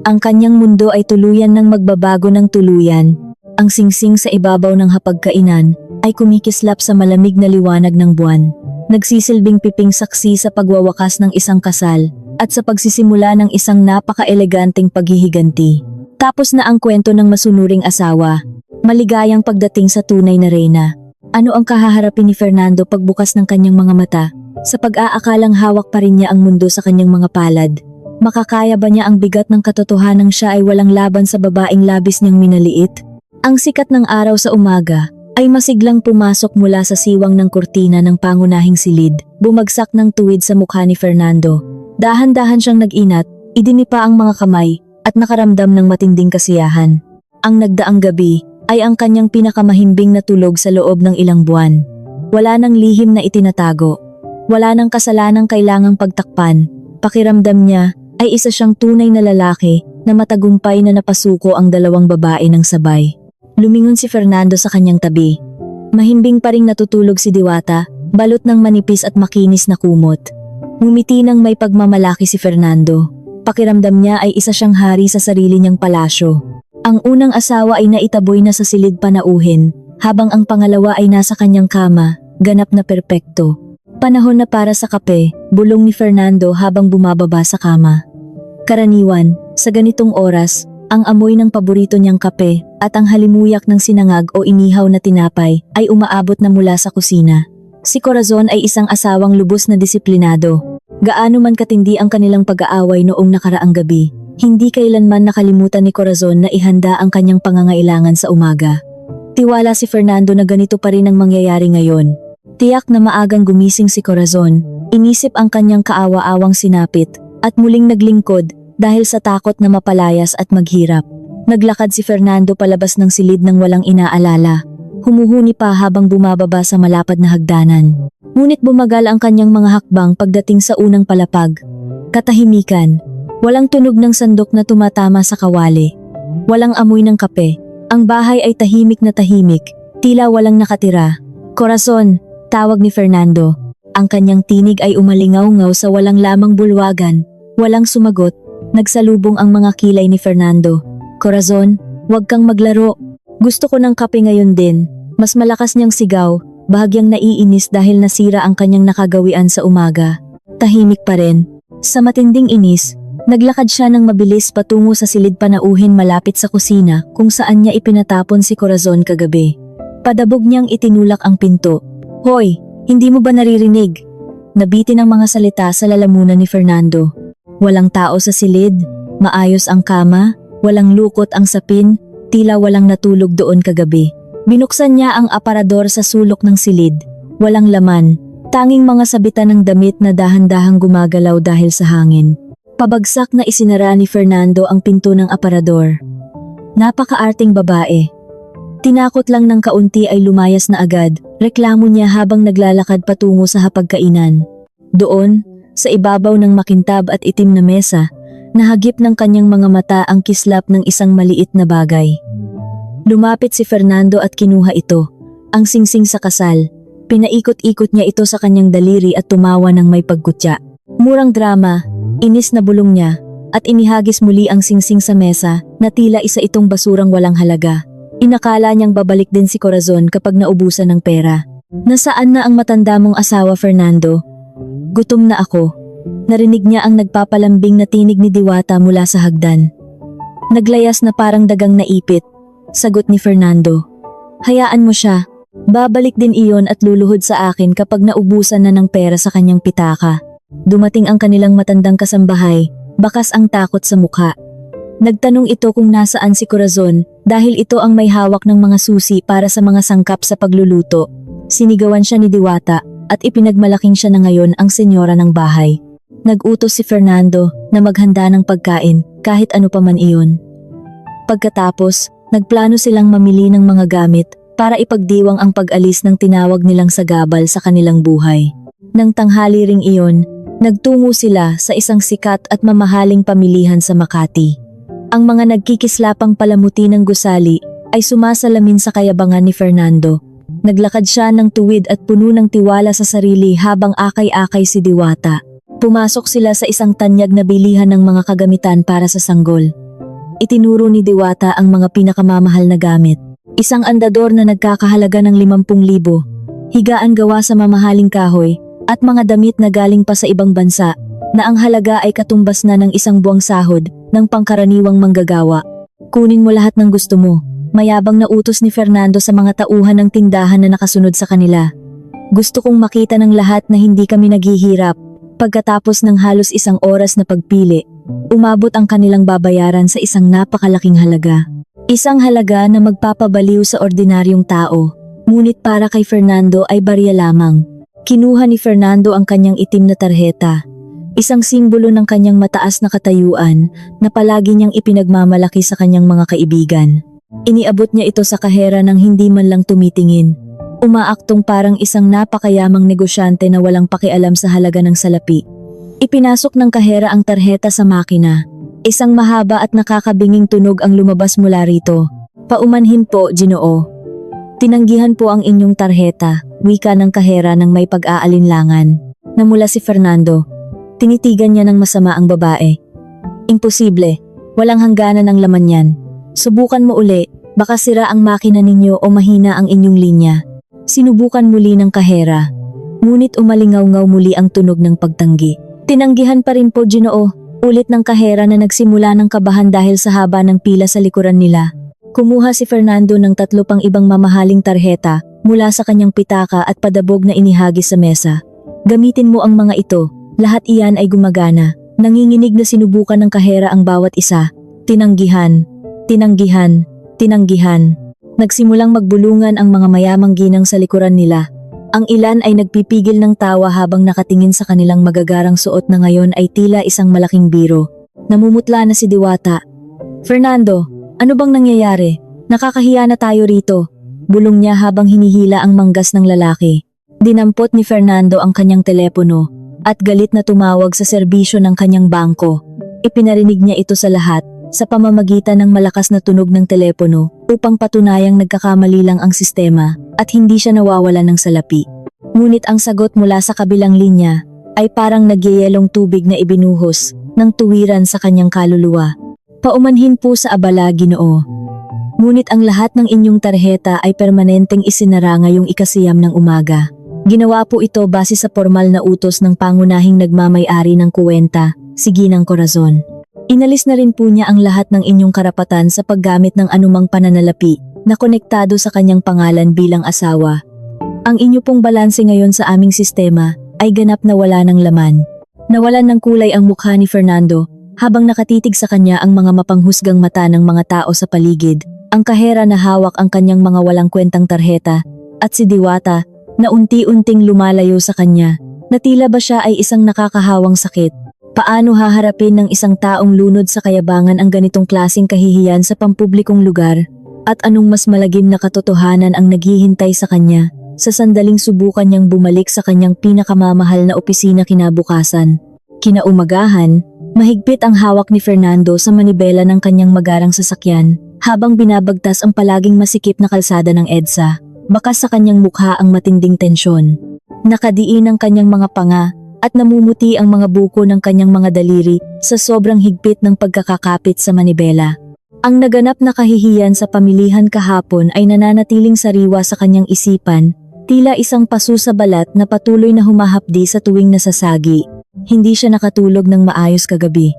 Ang kanyang mundo ay tuluyan ng magbabago ng tuluyan. Ang singsing sa ibabaw ng hapagkainan ay kumikislap sa malamig na liwanag ng buwan. Nagsisilbing piping saksi sa pagwawakas ng isang kasal at sa pagsisimula ng isang napaka-eleganteng paghihiganti. Tapos na ang kwento ng masunuring asawa. Maligayang pagdating sa tunay na reyna. Ano ang kahaharapin ni Fernando pagbukas ng kanyang mga mata? Sa pag-aakalang hawak pa rin niya ang mundo sa kanyang mga palad. Makakaya ba niya ang bigat ng katotohanang siya ay walang laban sa babaeng labis niyang minaliit? Ang sikat ng araw sa umaga ay masiglang pumasok mula sa siwang ng kurtina ng pangunahing silid, bumagsak ng tuwid sa mukha ni Fernando. Dahan-dahan siyang nag-inat, idinipa ang mga kamay, at nakaramdam ng matinding kasiyahan. Ang nagdaang gabi ay ang kanyang pinakamahimbing na tulog sa loob ng ilang buwan. Wala nang lihim na itinatago. Wala nang kasalanang kailangang pagtakpan. Pakiramdam niya ay isa siyang tunay na lalaki na matagumpay na napasuko ang 2 babae ng sabay. Lumingon si Fernando sa kanyang tabi. Mahimbing pa ring natutulog si Diwata, balot ng manipis at makinis na kumot. Ngumiti ng may pagmamalaki si Fernando. Pakiramdam niya ay isa siyang hari sa sarili niyang palasyo. Ang unang asawa ay naitaboy na sa silid panauhin, habang ang pangalawa ay nasa kanyang kama, ganap na perpekto. Panahon na para sa kape, bulong ni Fernando habang bumababa sa kama. Karaniwan, sa ganitong oras, ang amoy ng paborito niyang kape at ang halimuyak ng sinangag o inihaw na tinapay ay umaabot na mula sa kusina. Si Corazon ay isang asawang lubos na disiplinado. Gaano man katindi ang kanilang pag-aaway noong nakaraang gabi, hindi kailanman nakalimutan ni Corazon na ihanda ang kanyang pangangailangan sa umaga. Tiwala si Fernando na ganito pa rin ang mangyayari ngayon. Tiyak na maagang gumising si Corazon, inisip ang kanyang kaawa-awang sinapit at muling naglingkod dahil sa takot na mapalayas at maghirap. Naglakad si Fernando palabas ng silid nang walang inaalala. Humuhuni pa habang bumababa sa malapad na hagdanan. Ngunit bumagal ang kanyang mga hakbang pagdating sa unang palapag. Katahimikan. Walang tunog ng sandok na tumatama sa kawali. Walang amoy ng kape. Ang bahay ay tahimik na tahimik, tila walang nakatira. "Corazon," tawag ni Fernando. Ang kanyang tinig ay umalingaw-ngaw sa walang lamang bulwagan. Walang sumagot. Nagsalubong ang mga kilay ni Fernando. "Corazon, huwag kang maglaro. Gusto ko ng kape ngayon din." Mas malakas niyang sigaw, bahagyang naiinis dahil nasira ang kanyang nakagawian sa umaga. Tahimik pa rin. Sa matinding inis, naglakad siya ng mabilis patungo sa silid panauhin malapit sa kusina kung saan niya ipinatapon si Corazon kagabi. Padabog niyang itinulak ang pinto. "Hoy, hindi mo ba naririnig?" Nabitin ang mga salita sa lalamunan ni Fernando. Walang tao sa silid, maayos ang kama, walang lukot ang sapin, tila walang natulog doon kagabi. Binuksan niya ang aparador sa sulok ng silid. Walang laman, tanging mga sabitan ng damit na dahan-dahang gumagalaw dahil sa hangin. Pabagsak na isinara ni Fernando ang pinto ng aparador. Napakaarting babae. Tinakot lang ng kaunti ay lumayas na agad, reklamo niya habang naglalakad patungo sa hapagkainan. Doon, sa ibabaw ng makintab at itim na mesa, nahagip ng kanyang mga mata ang kislap ng isang maliit na bagay. Lumapit si Fernando at kinuha ito, ang singsing sa kasal. Pinaikot-ikot niya ito sa kanyang daliri at tumawa ng may pagkutya. Murang drama, inis na bulong niya, at inihagis muli ang singsing sa mesa na tila isa itong basurang walang halaga. Inakala niyang babalik din si Corazon kapag naubusan ng pera. "Nasaan na ang matanda mong asawa, Fernando?" "Gutom na ako." Narinig niya ang nagpapalambing na tinig ni Diwata mula sa hagdan. "Naglayas na parang dagang naipit," sagot ni Fernando. "Hayaan mo siya. Babalik din iyon at luluhod sa akin kapag naubusan na ng pera sa kanyang pitaka." Dumating ang kanilang matandang kasambahay, bakas ang takot sa mukha. Nagtanong ito kung nasaan si Corazon dahil ito ang may hawak ng mga susi para sa mga sangkap sa pagluluto. Sinigawan siya ni Diwata at ipinagmalaking siya na ngayon ang senyora ng bahay. Nag-utos si Fernando na maghanda ng pagkain kahit ano pa man iyon. Pagkatapos, nagplano silang mamili ng mga gamit para ipagdiwang ang pag-alis ng tinawag nilang sagabal sa kanilang buhay. Nang tanghali ring iyon, nagtungo sila sa isang sikat at mamahaling pamilihan sa Makati. Ang mga nagkikislapang palamuti ng gusali ay sumasalamin sa kayabangan ni Fernando. Naglakad siya ng tuwid at puno ng tiwala sa sarili habang akay-akay si Diwata. Pumasok sila sa isang tanyag na bilihan ng mga kagamitan para sa sanggol. Itinuro ni Diwata ang mga pinakamamahal na gamit. Isang andador na nagkakahalaga ng 50,000, higaan gawa sa mamahaling kahoy, at mga damit na galing pa sa ibang bansa, na ang halaga ay katumbas na ng isang buwang sahod ng pangkaraniwang manggagawa. "Kunin mo lahat ng gusto mo," mayabang na utos ni Fernando sa mga tauhan ng tindahan na nakasunod sa kanila. "Gusto kong makita ng lahat na hindi kami naghihirap." Pagkatapos ng halos isang oras na pagpili, umabot ang kanilang babayaran sa isang napakalaking halaga. Isang halaga na magpapabaliw sa ordinaryong tao, ngunit para kay Fernando ay barya lamang. Kinuha ni Fernando ang kanyang itim na tarheta, isang simbolo ng kanyang mataas na katayuan na palagi niyang ipinagmamalaki sa kanyang mga kaibigan. Iniabot niya ito sa kahera nang hindi man lang tumitingin. Umaaktong parang isang napakayamang negosyante na walang pakialam sa halaga ng salapi. Ipinasok ng kahera ang tarheta sa makina. Isang mahaba at nakakabinging tunog ang lumabas mula rito. "Paumanhin po, Ginoo." "Tinanggihan po ang inyong tarheta," wika ng kahera ng may pag-aalinlangan. Namula si Fernando. Tinitigan niya ng masama ang babae. "Imposible. Walang hangganan ang laman yan. Subukan mo uli, baka sira ang makina ninyo o mahina ang inyong linya." Sinubukan muli ng kahera. Ngunit umalingaw-ngaw muli ang tunog ng pagtanggi. "Tinanggihan pa rin po, Ginoo," ulit ng kahera na nagsimula ng kabahan dahil sa haba ng pila sa likuran nila. Kumuha si Fernando ng 3 pang ibang mamahaling tarheta mula sa kanyang pitaka at padabog na inihagis sa mesa. "Gamitin mo ang mga ito, lahat iyan ay gumagana." Nanginginig na sinubukan ng kahera ang bawat isa. Tinanggihan, tinanggihan, tinanggihan. Nagsimulang magbulungan ang mga mayamang ginang sa likuran nila. Ang ilan ay nagpipigil ng tawa habang nakatingin sa kanilang magagarang suot na ngayon ay tila isang malaking biro. Namumutla na si Diwata. "Fernando, ano bang nangyayari? Nakakahiya na tayo rito," bulong niya habang hinihila ang manggas ng lalaki. Dinampot ni Fernando ang kanyang telepono at galit na tumawag sa serbisyo ng kanyang bangko. Ipinarinig niya ito sa lahat sa pamamagitan ng malakas na tunog ng telepono upang patunayang nagkakamali lang ang sistema at hindi siya nawawalan ng salapi. Ngunit ang sagot mula sa kabilang linya ay parang nagyayelong tubig na ibinuhos ng tuwiran sa kanyang kaluluwa. Paumanhin po sa abala, Ginoo. Ngunit ang lahat ng inyong tarheta ay permanenteng isinara ngayong 9 ng umaga. Ginawa po ito base sa formal na utos ng pangunahing nagmamay-ari ng kuwenta, si Ginang Corazon. Inalis na rin po niya ang lahat ng inyong karapatan sa paggamit ng anumang pananalapi na konektado sa kanyang pangalan bilang asawa. Ang inyo pong balanse ngayon sa aming sistema ay ganap na wala ng laman. Nawalan ng kulay ang mukha ni Fernando habang nakatitig sa kanya ang mga mapanghusgang mata ng mga tao sa paligid, ang kahera na hawak ang kanyang mga walang kwentang tarheta, at si Diwata na unti-unting lumalayo sa kanya, na tila ba siya ay isang nakakahawang sakit. Paano haharapin ng isang taong lunod sa kayabangan ang ganitong klaseng kahihiyan sa pampublikong lugar? At anong mas malagim na katotohanan ang naghihintay sa kanya sa sandaling subukan niyang bumalik sa kanyang pinakamamahal na opisina kinabukasan? Kinaumagahan, mahigpit ang hawak ni Fernando sa manibela ng kanyang magarang sasakyan habang binabagtas ang palaging masikip na kalsada ng EDSA. Bakas sa kanyang mukha ang matinding tensyon. Nakadiin ang kanyang mga panga at namumuti ang mga buko ng kanyang mga daliri sa sobrang higpit ng pagkakakapit sa manibela. Ang naganap na kahihiyan sa pamilihan kahapon ay nananatiling sariwa sa kanyang isipan, tila isang paso sa balat na patuloy na humahapdi sa tuwing nasasagi. Hindi siya nakatulog ng maayos kagabi.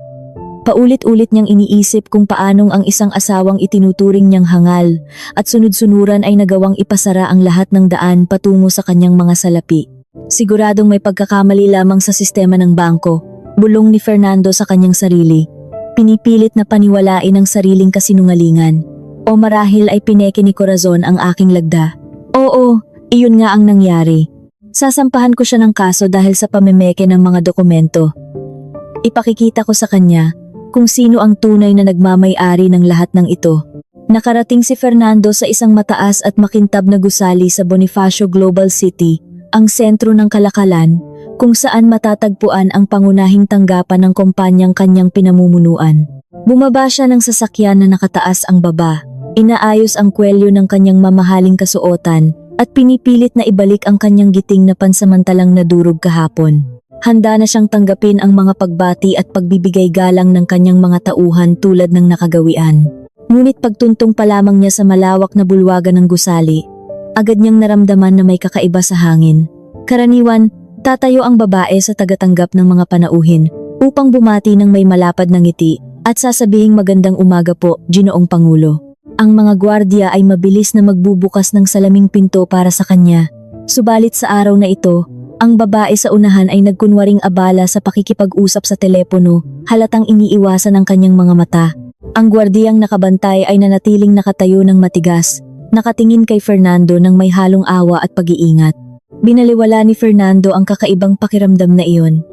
Paulit-ulit niyang iniisip kung paanong ang isang asawang itinuturing niyang hangal at sunod-sunuran ay nagawang ipasara ang lahat ng daan patungo sa kanyang mga salapi. Siguradong may pagkakamali lamang sa sistema ng bangko, bulong ni Fernando sa kanyang sarili. Pinipilit na paniwalain ang sariling kasinungalingan. O marahil ay pineke ni Corazon ang aking lagda. Oo, iyon nga ang nangyari. Sasampahan ko siya ng kaso dahil sa pamemeke ng mga dokumento. Ipakikita ko sa kanya kung sino ang tunay na nagmamay-ari ng lahat ng ito. Nakarating si Fernando sa isang mataas at makintab na gusali sa Bonifacio Global City, ang sentro ng kalakalan, kung saan matatagpuan ang pangunahing tanggapan ng kumpanyang kanyang pinamumunuan. Bumaba siya ng sasakyan na nakataas ang baba, inaayos ang kwelyo ng kanyang mamahaling kasuotan, at pinipilit na ibalik ang kanyang giting na pansamantalang nadurog kahapon. Handa na siyang tanggapin ang mga pagbati at pagbibigay galang ng kanyang mga tauhan tulad ng nakagawian. Ngunit pagtuntong pa lamang niya sa malawak na bulwagan ng gusali, agad niyang naramdaman na may kakaiba sa hangin. Karaniwan, tatayo ang babae sa tagatanggap ng mga panauhin upang bumati ng may malapad na ngiti at sasabihing magandang umaga po, Ginoong Pangulo. Ang mga gwardiya ay mabilis na magbubukas ng salaming pinto para sa kanya. Subalit sa araw na ito, ang babae sa unahan ay nagkunwaring abala sa pakikipag-usap sa telepono, halatang iniiwasan ang kanyang mga mata. Ang gwardiyang nakabantay ay nanatiling nakatayo ng matigas, nakatingin kay Fernando ng may halong awa at pag-iingat. Binaliwala ni Fernando ang kakaibang pakiramdam na iyon.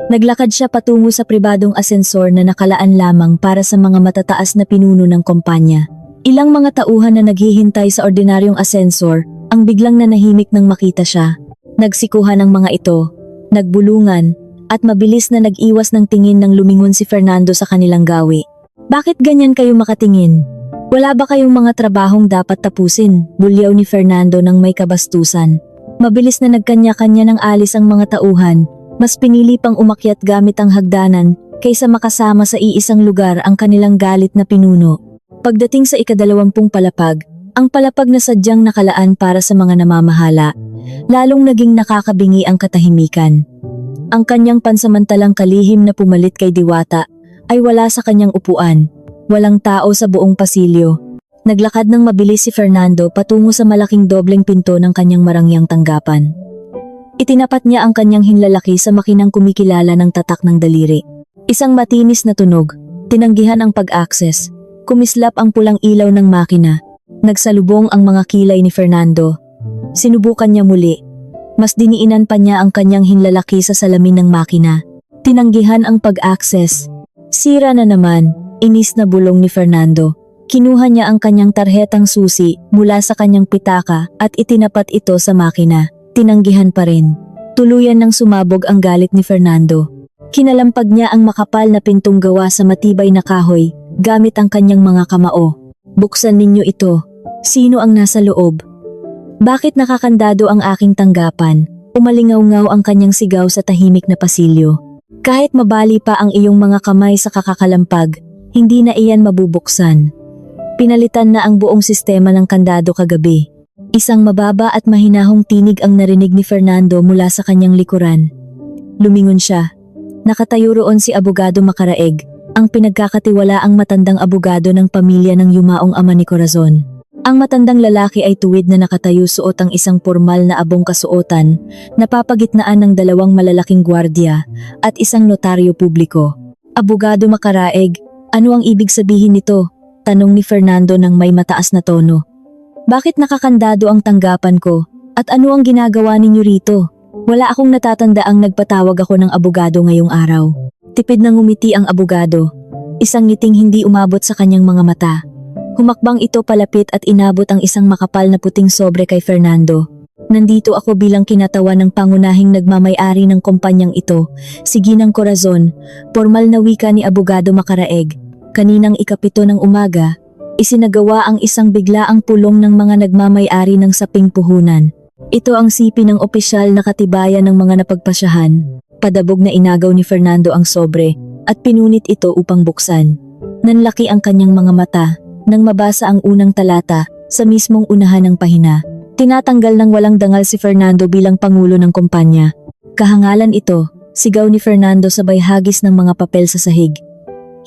Naglakad siya patungo sa pribadong asensor na nakalaan lamang para sa mga matataas na pinuno ng kumpanya. Ilang mga tauhan na naghihintay sa ordinaryong asensor ang biglang nanahimik nang makita siya. Nagsikuhan ang mga ito, nagbulungan, at mabilis na nag-iwas ng tingin nang lumingon si Fernando sa kanilang gawi. Bakit ganyan kayo makatingin? Wala ba kayong mga trabahong dapat tapusin? Bulyaw ni Fernando nang may kabastusan. Mabilis na nagkanya-kanya ng alis ang mga tauhan, mas pinili pang umakyat gamit ang hagdanan kaysa makasama sa iisang lugar ang kanilang galit na pinuno. Pagdating sa 20 palapag, ang palapag na sadyang nakalaan para sa mga namamahala, lalong naging nakakabingi ang katahimikan. Ang kanyang pansamantalang kalihim na pumalit kay Diwata ay wala sa kanyang upuan. Walang tao sa buong pasilyo. Naglakad ng mabilis si Fernando patungo sa malaking dobleng pinto ng kanyang marangyang tanggapan. Itinapat niya ang kanyang hinlalaki sa makinang kumikilala ng tatak ng daliri. Isang matinis na tunog, tinanggihan ang pag-access, kumislap ang pulang ilaw ng makina. Nagsalubong ang mga kilay ni Fernando. Sinubukan niya muli. Mas diniinan pa niya ang kanyang hinlalaki sa salamin ng makina. Tinanggihan ang pag-access. Sira na naman, inis na bulong ni Fernando. Kinuha niya ang kanyang tarhetang susi mula sa kanyang pitaka at itinapat ito sa makina. Tinanggihan pa rin. Tuluyan nang sumabog ang galit ni Fernando. Kinalampag niya ang makapal na pintong gawa sa matibay na kahoy gamit ang kanyang mga kamao. Buksan ninyo ito. Sino ang nasa loob? Bakit nakakandado ang aking tanggapan? Umalingaw-ngaw ang kanyang sigaw sa tahimik na pasilyo. Kahit mabali pa ang iyong mga kamay sa kakakalampag, hindi na iyan mabubuksan. Pinalitan na ang buong sistema ng kandado kagabi. Isang mababa at mahinahong tinig ang narinig ni Fernando mula sa kanyang likuran. Lumingon siya. Nakatayo roon si Abogado Macaraeg, ang pinagkakatiwalaang matandang abogado ng pamilya ng yumaong ama ni Corazon. Ang matandang lalaki ay tuwid na nakatayo suot ang isang formal na abong kasuotan, napapagitnaan ng dalawang malalaking gwardya at isang notaryo publiko. Abogado Macaraeg, ano ang ibig sabihin nito? Tanong ni Fernando ng may mataas na tono. Bakit nakakandado ang tanggapan ko? At ano ang ginagawa ninyo rito? Wala akong natatandaang nagpatawag ako ng abogado ngayong araw. Tipid na ngumiti ang abogado. Isang ngiting hindi umabot sa kanyang mga mata. Humakbang ito palapit at inabot ang isang makapal na puting sobre kay Fernando. Nandito ako bilang kinatawan ng pangunahing nagmamay-ari ng kumpanyang ito, si Ginang Corazon, formal na wika ni Abogado Macaraeg. Kaninang ikapito ng umaga, isinagawa ang isang biglaang pulong ng mga nagmamay-ari ng saping puhunan. Ito ang sipi ng opisyal na katibayan ng mga napagpasyahan. Padabog na inagaw ni Fernando ang sobre at pinunit ito upang buksan. Nanlaki ang kanyang mga mata nang mabasa ang unang talata sa mismong unahan ng pahina. Tinatanggal ng walang dangal si Fernando bilang pangulo ng kumpanya. Kahangalan ito, sigaw ni Fernando sabay hagis ng mga papel sa sahig.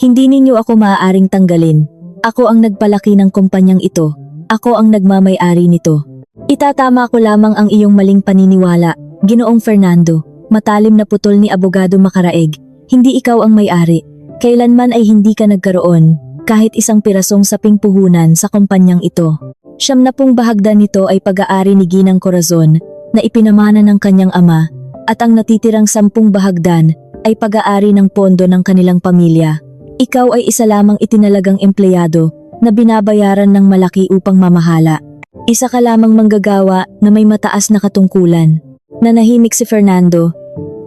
Hindi ninyo ako maaaring tanggalin. Ako ang nagpalaki ng kumpanyang ito. Ako ang nagmamay-ari nito. Itatama ko lamang ang iyong maling paniniwala, Ginoong Fernando. Matalim na putol ni Abogado Macaraeg. Hindi ikaw ang may-ari. Kailanman ay hindi ka nagkaroon kahit isang pirasong saping puhunan sa kumpanyang ito. 70 bahagdan nito ay pag-aari ni Ginang Corazon na ipinamana ng kanyang ama at ang natitirang 10 bahagdan ay pag-aari ng pondo ng kanilang pamilya. Ikaw ay isa lamang itinalagang empleyado na binabayaran ng malaki upang mamahala. Isa ka lamang manggagawa na may mataas na katungkulan. Nanahimik si Fernando.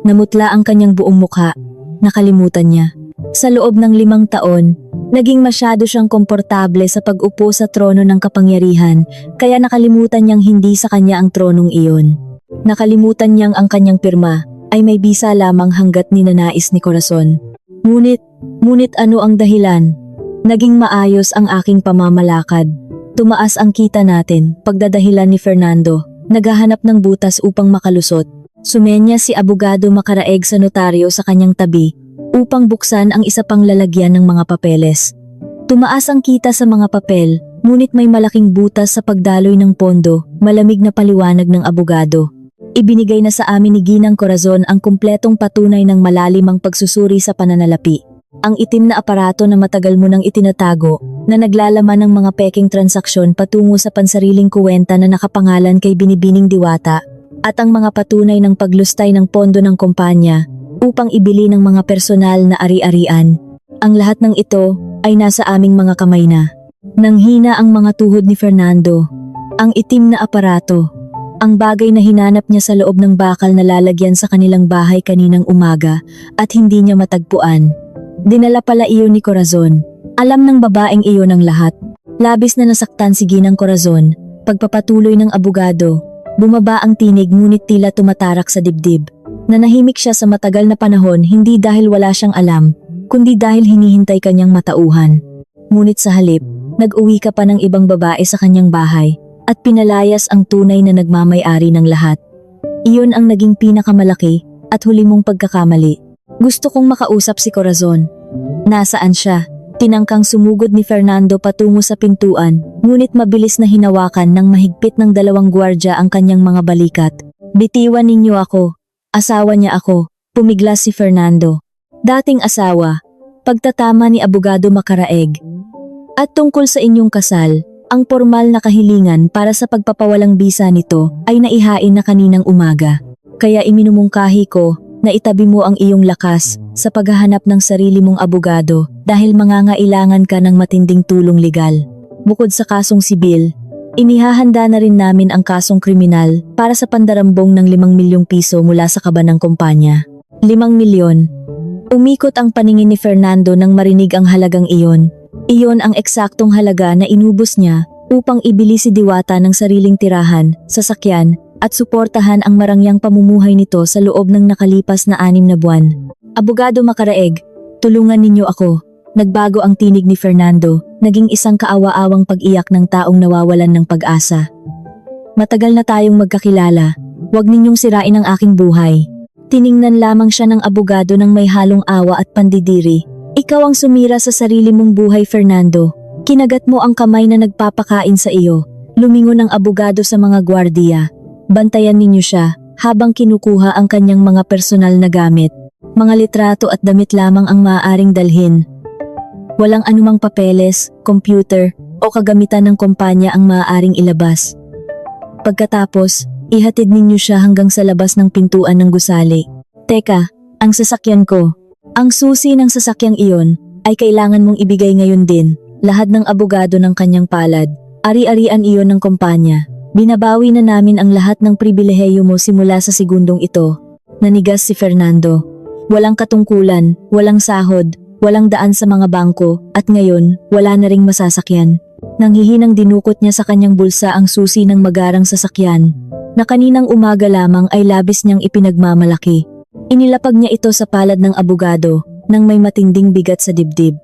Namutla ang kanyang buong mukha. Nakalimutan niya. Sa loob ng 5 taon, naging masyado siyang komportable sa pag-upo sa trono ng kapangyarihan, kaya nakalimutan niyang hindi sa kanya ang tronong iyon. Nakalimutan niyang ang kanyang pirma ay may bisa lamang hanggat ninanais ni Corazon. Ngunit ano ang dahilan? Naging maayos ang aking pamamalakad. Tumaas ang kita natin, pagdadahilan ni Fernando. Naghahanap ng butas upang makalusot. Sumenya si Abogado Macaraeg sa notaryo sa kanyang tabi upang buksan ang isa pang lalagyan ng mga papeles. Tumaas ang kita sa mga papel, ngunit may malaking butas sa pagdaloy ng pondo, malamig na paliwanag ng abogado. Ibinigay na sa amin ni Ginang Corazon ang kumpletong patunay ng malalimang pagsusuri sa pananalapi. Ang itim na aparato na matagal mo nang itinatago na naglalaman ng mga peking transaksyon patungo sa pansariling kuwenta na nakapangalan kay Binibining Diwata at ang mga patunay ng paglustay ng pondo ng kumpanya upang ibili ng mga personal na ari-arian. Ang lahat ng ito ay nasa aming mga kamay na. Nanghina ang mga tuhod ni Fernando. Ang itim na aparato. Ang bagay na hinanap niya sa loob ng bakal na lalagyan sa kanilang bahay kaninang umaga at hindi niya matagpuan. Dinala pala iyon ni Corazon. Alam ng babaeng iyon ang lahat. Labis na nasaktan si Ginang Corazon. Pagpapatuloy ng abogado, bumaba ang tinig ngunit tila tumatarak sa dibdib. Nanahimik siya sa matagal na panahon hindi dahil wala siyang alam, kundi dahil hinihintay kanyang matauhan. Ngunit sa halip, nag-uwi ka pa ng ibang babae sa kanyang bahay at pinalayas ang tunay na nagmamay-ari ng lahat. Iyon ang naging pinakamalaki at huli mong pagkakamali. Gusto kong makausap si Corazon. Nasaan siya? Tinangkang sumugod ni Fernando patungo sa pintuan, ngunit mabilis na hinawakan ng mahigpit ng 2 gwardya ang kanyang mga balikat. Bitiwan ninyo ako. Asawa niya ako. Pumiglas si Fernando. Dating asawa. Pagtatama ni Abogado Macaraeg. At tungkol sa inyong kasal, ang formal na kahilingan para sa pagpapawalang bisa nito ay naihain na kaninang umaga. Kaya iminumungkahi ko na itabi mo ang iyong lakas sa paghahanap ng sarili mong abogado dahil mangangailangan ka ng matinding tulong legal. Bukod sa kasong sibil, inihahanda na rin namin ang kasong kriminal para sa pandarambong ng 5 milyong piso mula sa kaba ng kumpanya. 5 milyon. Umikot ang paningin ni Fernando nang marinig ang halagang iyon. Iyon ang eksaktong halaga na inubos niya upang ibili si Diwata ng sariling tirahan, sasakyan, at suportahan ang marangyang pamumuhay nito sa loob ng nakalipas na 6 na buwan. Abogado Makaraeg, tulungan ninyo ako. Nagbago ang tinig ni Fernando, naging isang kaawa-awang pag-iyak ng taong nawawalan ng pag-asa. Matagal na tayong magkakilala, huwag ninyong sirain ang aking buhay. Tiningnan lamang siya ng abogado ng may halong awa at pandidiri. Ikaw ang sumira sa sarili mong buhay, Fernando. Kinagat mo ang kamay na nagpapakain sa iyo. Lumingon ang abogado sa mga gwardiya. Bantayan ninyo siya habang kinukuha ang kanyang mga personal na gamit. Mga litrato at damit lamang ang maaaring dalhin. Walang anumang papeles, computer, o kagamitan ng kumpanya ang maaaring ilabas. Pagkatapos, ihatid ninyo siya hanggang sa labas ng pintuan ng gusali. Teka, ang sasakyan ko. Ang susi ng sasakyang iyon ay kailangan mong ibigay ngayon din. Lahat ng abogado ng kanyang palad. Ari-arian iyon ng kumpanya. Binabawi na namin ang lahat ng pribilehiyo mo simula sa segundong ito. Nanigas si Fernando. Walang katungkulan, walang sahod, walang daan sa mga bangko, at ngayon, wala na ring masasakyan. Nanghihinang dinukot niya sa kanyang bulsa ang susi ng magarang sasakyan, na kaninang umaga lamang ay labis niyang ipinagmamalaki. Inilapag niya ito sa palad ng abogado, nang may matinding bigat sa dibdib.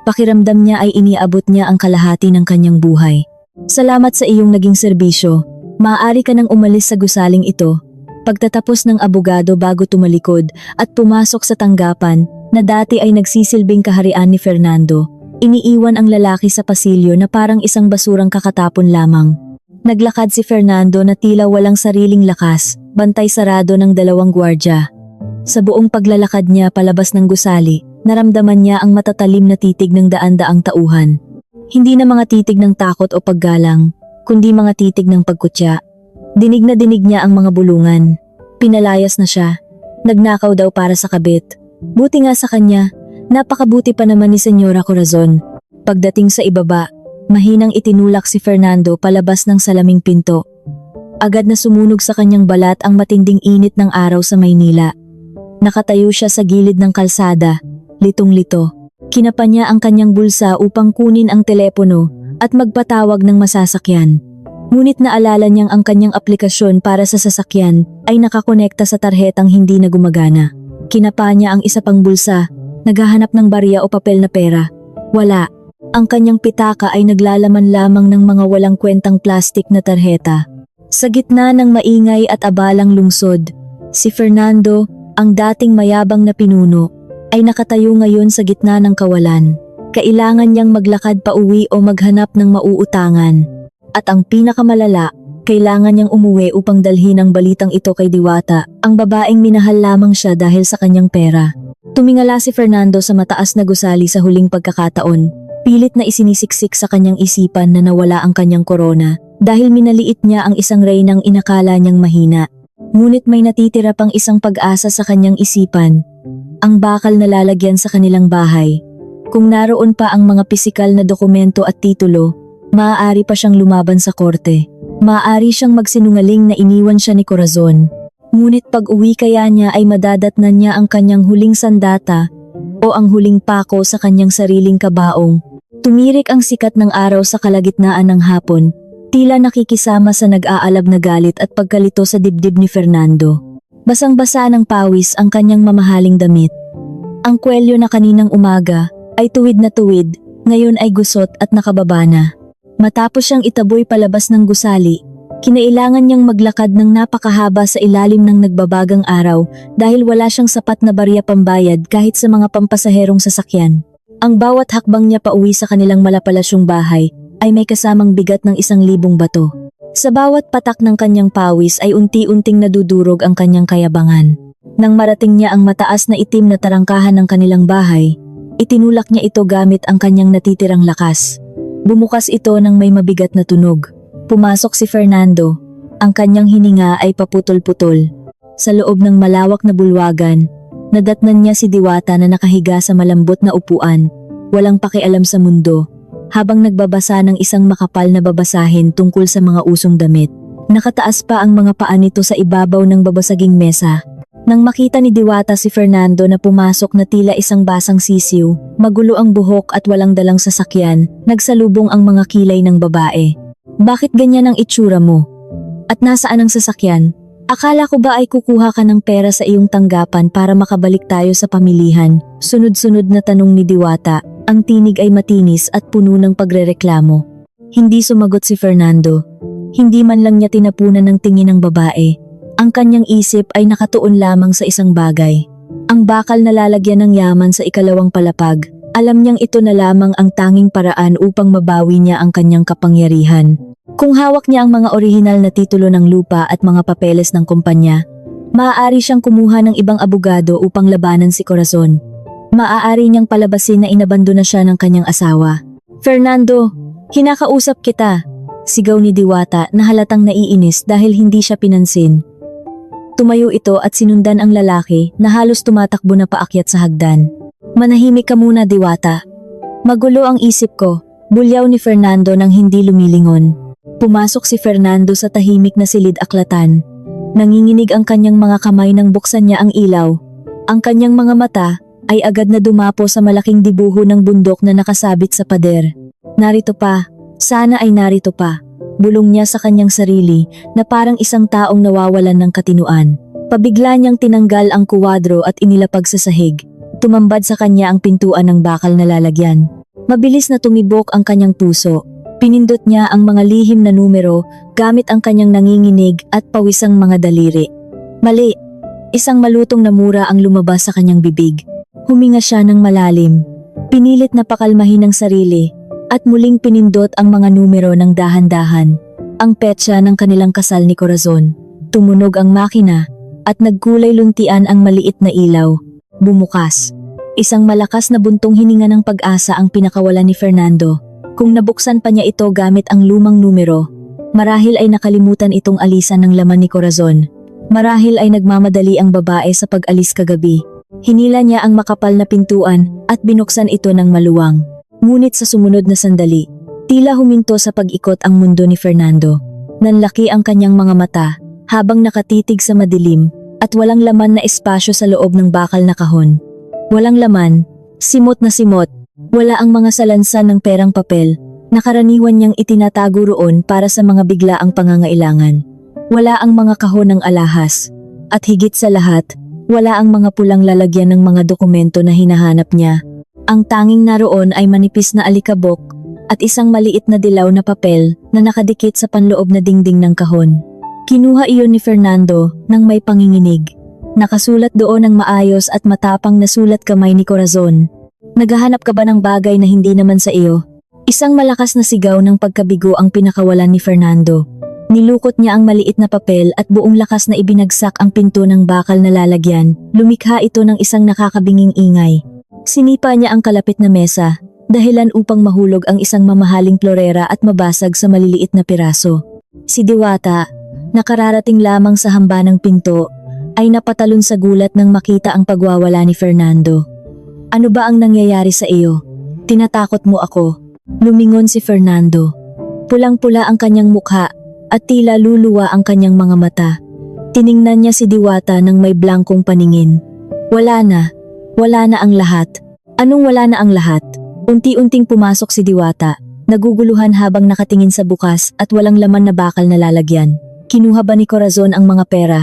Pakiramdam niya ay iniabot niya ang kalahati ng kanyang buhay. Salamat sa iyong naging serbisyo. Maaari ka nang umalis sa gusaling ito. Pagtatapos ng abogado bago tumalikod at pumasok sa tanggapan na dati ay nagsisilbing kaharian ni Fernando, iniiwan ang lalaki sa pasilyo na parang isang basurang kakatapon lamang. Naglakad si Fernando na tila walang sariling lakas, bantay sarado ng 2 gwardya. Sa buong paglalakad niya palabas ng gusali, naramdaman niya ang matatalim na titig ng daan-daang tauhan. Hindi na mga titig ng takot o paggalang, kundi mga titig ng pagkutya. Dinig na dinig niya ang mga bulungan. Pinalayas na siya. Nagnakaw daw para sa kabit. Buti nga sa kanya, napakabuti pa naman ni Senyora Corazon. Pagdating sa ibaba, mahinang itinulak si Fernando palabas ng salaming pinto. Agad na sumunog sa kanyang balat ang matinding init ng araw sa Maynila. Nakatayo siya sa gilid ng kalsada, litong-lito. Kinapa niya ang kanyang bulsa upang kunin ang telepono at magpatawag ng masasakyan. Ngunit naalala niyang ang kanyang aplikasyon para sa sasakyan ay nakakonekta sa tarhetang hindi na gumagana. Kinapa niya ang isa pang bulsa, naghahanap ng barya o papel na pera. Wala. Ang kanyang pitaka ay naglalaman lamang ng mga walang kwentang plastik na tarheta. Sa gitna ng maingay at abalang lungsod, si Fernando, ang dating mayabang na pinuno, ay nakatayo ngayon sa gitna ng kawalan. Kailangan niyang maglakad pa uwi o maghanap ng mauutangan. At ang pinakamalala, kailangan niyang umuwi upang dalhin ang balitang ito kay Diwata, ang babaeng minahal lamang siya dahil sa kanyang pera. Tumingala si Fernando sa mataas na gusali sa huling pagkakataon. Pilit na isinisiksik sa kanyang isipan na nawala ang kanyang korona dahil minaliit niya ang isang reynang inakala niyang mahina. Ngunit may natitira pang isang pag-asa sa kanyang isipan. Ang bakal na lalagyan sa kanilang bahay. Kung naroon pa ang mga pisikal na dokumento at titulo, maaari pa siyang lumaban sa korte. Maaari siyang magsinungaling na iniwan siya ni Corazon. Ngunit pag-uwi kaya niya ay madadatnan niya ang kanyang huling sandata o ang huling pako sa kanyang sariling kabaong. Tumirik ang sikat ng araw sa kalagitnaan ng hapon, tila nakikisama sa nag-aalab na galit at pagkalito sa dibdib ni Fernando. Basang-basa ng pawis ang kanyang mamahaling damit. Ang kwelyo na kaninang umaga ay tuwid na tuwid, ngayon ay gusot at nakababa na. Matapos siyang itaboy palabas ng gusali, kinailangan niyang maglakad ng napakahaba sa ilalim ng nagbabagang araw dahil wala siyang sapat na barya pambayad kahit sa mga pampasaherong sasakyan. Ang bawat hakbang niya pauwi sa kanilang malapalasyong bahay ay may kasamang bigat ng 1,000 bato. Sa bawat patak ng kanyang pawis ay unti-unting nadudurog ang kanyang kayabangan. Nang marating niya ang mataas na itim na tarangkahan ng kanilang bahay, itinulak niya ito gamit ang kanyang natitirang lakas. Bumukas ito ng may mabigat na tunog. Pumasok si Fernando. Ang kanyang hininga ay paputol-putol. Sa loob ng malawak na bulwagan, nadatnan niya si Diwata na nakahiga sa malambot na upuan, walang pakialam sa mundo, habang nagbabasa ng isang makapal na babasahin tungkol sa mga usong damit. Nakataas pa ang mga paa nito sa ibabaw ng babasaging mesa. Nang makita ni Diwata si Fernando na pumasok na tila isang basang sisiw, magulo ang buhok at walang dalang sasakyan, nagsalubong ang mga kilay ng babae. Bakit ganyan ang itsura mo? At nasaan ang sasakyan? Akala ko ba ay kukuha ka ng pera sa iyong tanggapan para makabalik tayo sa pamilihan? Sunod-sunod na tanong ni Diwata, ang tinig ay matinis at puno ng pagrereklamo. Hindi sumagot si Fernando. Hindi man lang niya tinapunan ng tingin ng babae. Ang kanyang isip ay nakatuon lamang sa isang bagay. Ang bakal na lalagyan ng yaman sa ikalawang palapag. Alam niyang ito na lamang ang tanging paraan upang mabawi niya ang kanyang kapangyarihan. Kung hawak niya ang mga orihinal na titulo ng lupa at mga papeles ng kumpanya, maaari siyang kumuha ng ibang abogado upang labanan si Corazon. Maaari niyang palabasin na inabandona siya ng kanyang asawa. Fernando, kinakausap kita, sigaw ni Diwata na halatang naiinis dahil hindi siya pinansin. Tumayo ito at sinundan ang lalaki na halos tumatakbo na paakyat sa hagdan. Manahimik ka muna, Diwata. Magulo ang isip ko, bulyaw ni Fernando nang hindi lumilingon. Pumasok si Fernando sa tahimik na silid-aklatan. Nanginginig ang kanyang mga kamay nang buksan niya ang ilaw. Ang kanyang mga mata ay agad na dumapo sa malaking dibuho ng bundok na nakasabit sa pader. Narito pa, sana ay narito pa. Bulong niya sa kanyang sarili na parang isang taong nawawalan ng katinuan. Pabigla niyang tinanggal ang kuwadro at inilapag sa sahig. Tumambad sa kanya ang pintuan ng bakal na lalagyan. Mabilis na tumibok ang kanyang puso. Pinindot niya ang mga lihim na numero gamit ang kanyang nanginginig at pawisang mga daliri. Mali! Isang malutong na mura ang lumabas sa kanyang bibig. Huminga siya ng malalim. Pinilit na pakalmahin ang sarili at muling pinindot ang mga numero ng dahan-dahan. Ang petsa ng kanilang kasal ni Corazon. Tumunog ang makina at nagkulay luntian ang maliit na ilaw. Bumukas. Isang malakas na buntong hininga ng pag-asa ang pinakawalan ni Fernando. Kung nabuksan pa niya ito gamit ang lumang numero, marahil ay nakalimutan itong alisan ng laman ni Corazon. Marahil ay nagmamadali ang babae sa pag-alis kagabi. Hinila niya ang makapal na pintuan at binuksan ito ng maluwang. Ngunit sa sumunod na sandali, tila huminto sa pag-ikot ang mundo ni Fernando. Nanlaki ang kanyang mga mata habang nakatitig sa madilim at walang laman na espasyo sa loob ng bakal na kahon. Walang laman, simot na simot, wala ang mga salansan ng perang papel na karaniwan niyang itinatago roon para sa mga biglaang pangangailangan. Wala ang mga kahon ng alahas at higit sa lahat, wala ang mga pulang lalagyan ng mga dokumento na hinahanap niya. Ang tanging naroon ay manipis na alikabok at isang maliit na dilaw na papel na nakadikit sa panloob na dingding ng kahon. Kinuha iyon ni Fernando nang may panginginig. Nakasulat doon ang maayos at matapang na sulat kamay ni Corazon. Naghahanap ka ba ng bagay na hindi naman sa iyo? Isang malakas na sigaw ng pagkabigo ang pinakawalan ni Fernando. Nilukot niya ang maliit na papel at buong lakas na ibinagsak ang pinto ng bakal na lalagyan. Lumikha ito ng isang nakakabinging ingay. Sinipa niya ang kalapit na mesa, dahilan upang mahulog ang isang mamahaling florera at mabasag sa maliliit na piraso. Si Diwata, nakararating lamang sa hamba ng pinto, ay napatalon sa gulat nang makita ang pagwawala ni Fernando. Ano ba ang nangyayari sa iyo? Tinatakot mo ako. Lumingon si Fernando. Pulang-pula ang kanyang mukha at tila luluwa ang kanyang mga mata. Tiningnan niya si Diwata nang may blankong paningin. Wala na ang lahat. Anong wala na ang lahat? Unti-unting pumasok si Diwata, naguguluhan habang nakatingin sa bukas at walang laman na bakal na lalagyan. Kinuha ba ni Corazon ang mga pera?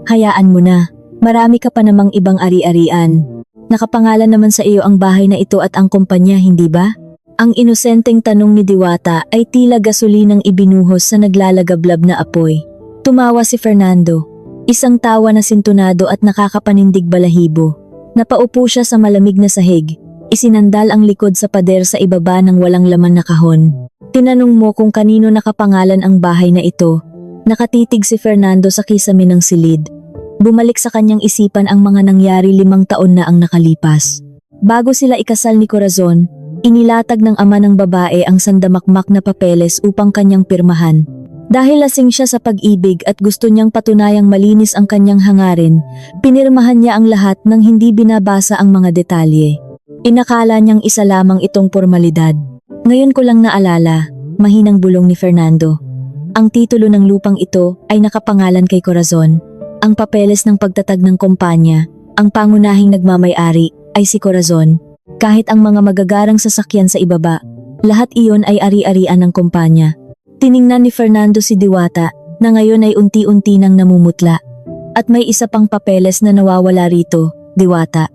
Hayaan mo na. Marami ka pa namang ibang ari-arian. Nakapangalan naman sa iyo ang bahay na ito at ang kumpanya, hindi ba? Ang inosenteng tanong ni Diwata ay tila gasolinang ibinuhos sa naglalagablab na apoy. Tumawa si Fernando. Isang tawa na sintunado at nakakapanindig balahibo. Napaupo siya sa malamig na sahig. Isinandal ang likod sa pader sa ibaba ng walang laman na kahon. Tinanong mo kung kanino nakapangalan ang bahay na ito. Nakatitig si Fernando sa kisame ng silid. Bumalik sa kanyang isipan ang mga nangyari 5 taon na ang nakalipas. Bago sila ikasal ni Corazon, inilatag ng ama ng babae ang sandamakmak na papeles upang kanyang pirmahan. Dahil lasing siya sa pag-ibig at gusto niyang patunayang malinis ang kanyang hangarin, pinirmahan niya ang lahat nang hindi binabasa ang mga detalye. Inakala niyang isa lamang itong formalidad. Ngayon ko lang naalala, mahinang bulong ni Fernando. Ang titulo ng lupang ito ay nakapangalan kay Corazon. ang papeles ng pagtatag ng kumpanya, ang pangunahing nagmamay-ari ay si Corazon. Kahit ang mga magagarang sasakyan sa ibaba, lahat iyon ay ari-arian ng kumpanya. Tiningnan ni Fernando si Diwata na ngayon ay unti-unti nang namumutla. At may isa pang papeles na nawawala rito, Diwata.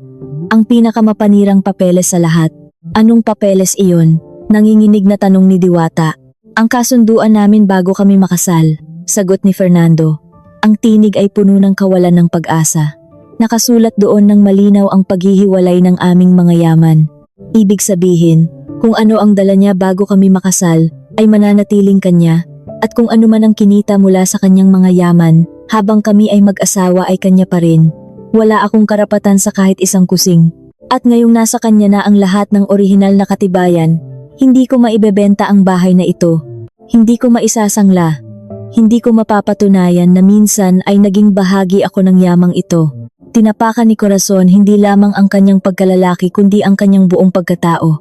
Ang pinakamapanirang papeles sa lahat. Anong papeles iyon? Nanginginig na tanong ni Diwata. Ang kasunduan namin bago kami makasal, sagot ni Fernando. Ang tinig ay puno ng kawalan ng pag-asa. Nakasulat doon ng malinaw ang paghihiwalay ng aming mga yaman. Ibig sabihin, kung ano ang dala niya bago kami makasal, ay mananatiling kanya, at kung ano man ang kinita mula sa kanyang mga yaman, habang kami ay mag-asawa ay kanya pa rin. Wala akong karapatan sa kahit isang kusing. At ngayong nasa kanya na ang lahat ng orihinal na katibayan, hindi ko maibebenta ang bahay na ito. Hindi ko maisasangla. Hindi ko mapapatunayan na minsan ay naging bahagi ako ng yamang ito. Tinapakan ni Corazon hindi lamang ang kanyang pagkalalaki kundi ang kanyang buong pagkatao.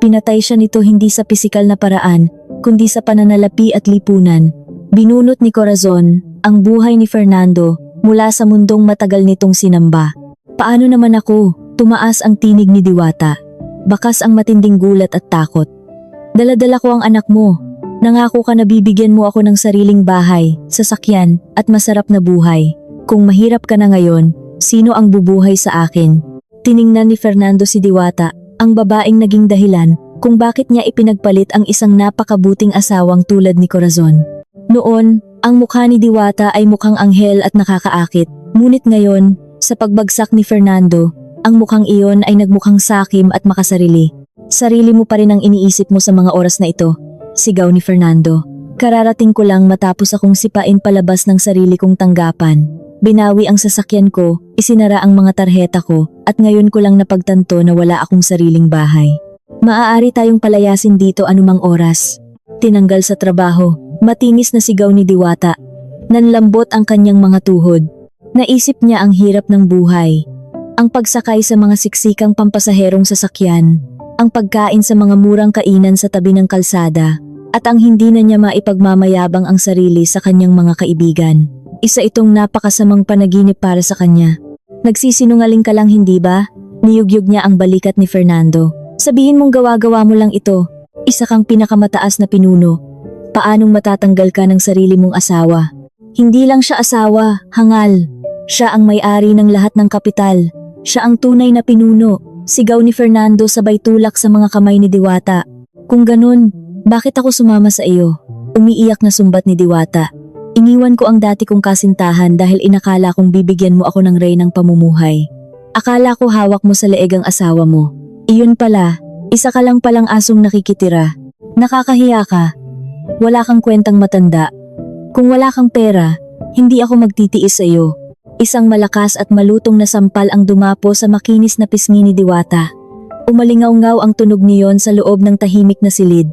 Pinatay siya nito hindi sa pisikal na paraan, kundi sa pananalapi at lipunan. Binunot ni Corazon ang buhay ni Fernando mula sa mundong matagal nitong sinamba. Paano naman ako? Tumaas ang tinig ni Diwata. Bakas ang matinding gulat at takot. Dala-dala ko ang anak mo. Nangako ka na bibigyan mo ako ng sariling bahay, sasakyan, at masarap na buhay. Kung mahirap ka na ngayon, sino ang bubuhay sa akin? Tiningnan ni Fernando si Diwata, ang babaeng naging dahilan kung bakit niya ipinagpalit ang isang napakabuting asawang tulad ni Corazon. Noon, ang mukha ni Diwata ay mukhang anghel at nakakaakit. Ngunit ngayon, sa pagbagsak ni Fernando, ang mukhang iyon ay nagmukhang sakim at makasarili. Sarili mo pa rin ang iniisip mo sa mga oras na ito, sigaw ni Fernando. Kararating ko lang matapos akong sipain palabas ng sarili kong tanggapan. Binawi ang sasakyan ko, isinara ang mga tarheta ko, at ngayon ko lang napagtanto na wala akong sariling bahay. Maaari tayong palayasin dito anumang oras. Tinanggal sa trabaho, matinis na sigaw ni Diwata. Nanlambot ang kanyang mga tuhod. Naisip niya ang hirap ng buhay. Ang pagsakay sa mga siksikang pampasaherong sasakyan, ang pagkain sa mga murang kainan sa tabi ng kalsada, at ang hindi na niya maipagmamayabang ang sarili sa kanyang mga kaibigan. Isa itong napakasamang panaginip para sa kanya. Nagsisinungaling ka lang hindi ba? Niyugyug niya ang balikat ni Fernando. Sabihin mong gawa-gawa mo lang ito. Isa kang pinakamataas na pinuno. Paanong matatanggal ka ng sarili mong asawa? Hindi lang siya asawa, hangal. Siya ang may-ari ng lahat ng kapital. Siya ang tunay na pinuno. Sigaw ni Fernando sabay tulak sa mga kamay ni Diwata. Kung ganun, bakit ako sumama sa iyo? Umiiyak na sumbat ni Diwata. Iniwan ko ang dati kong kasintahan dahil inakala kong bibigyan mo ako ng reynang pamumuhay. Akala ko hawak mo sa leeg ang asawa mo. Iyon pala, isa ka lang palang asong nakikitira. Nakakahiya ka. Wala kang kwentang matanda. Kung wala kang pera, hindi ako magtitiis sa iyo. Isang malakas at malutong na sampal ang dumapo sa makinis na pisngi ni Diwata. Umalingaw-ngaw ang tunog niyon sa loob ng tahimik na silid.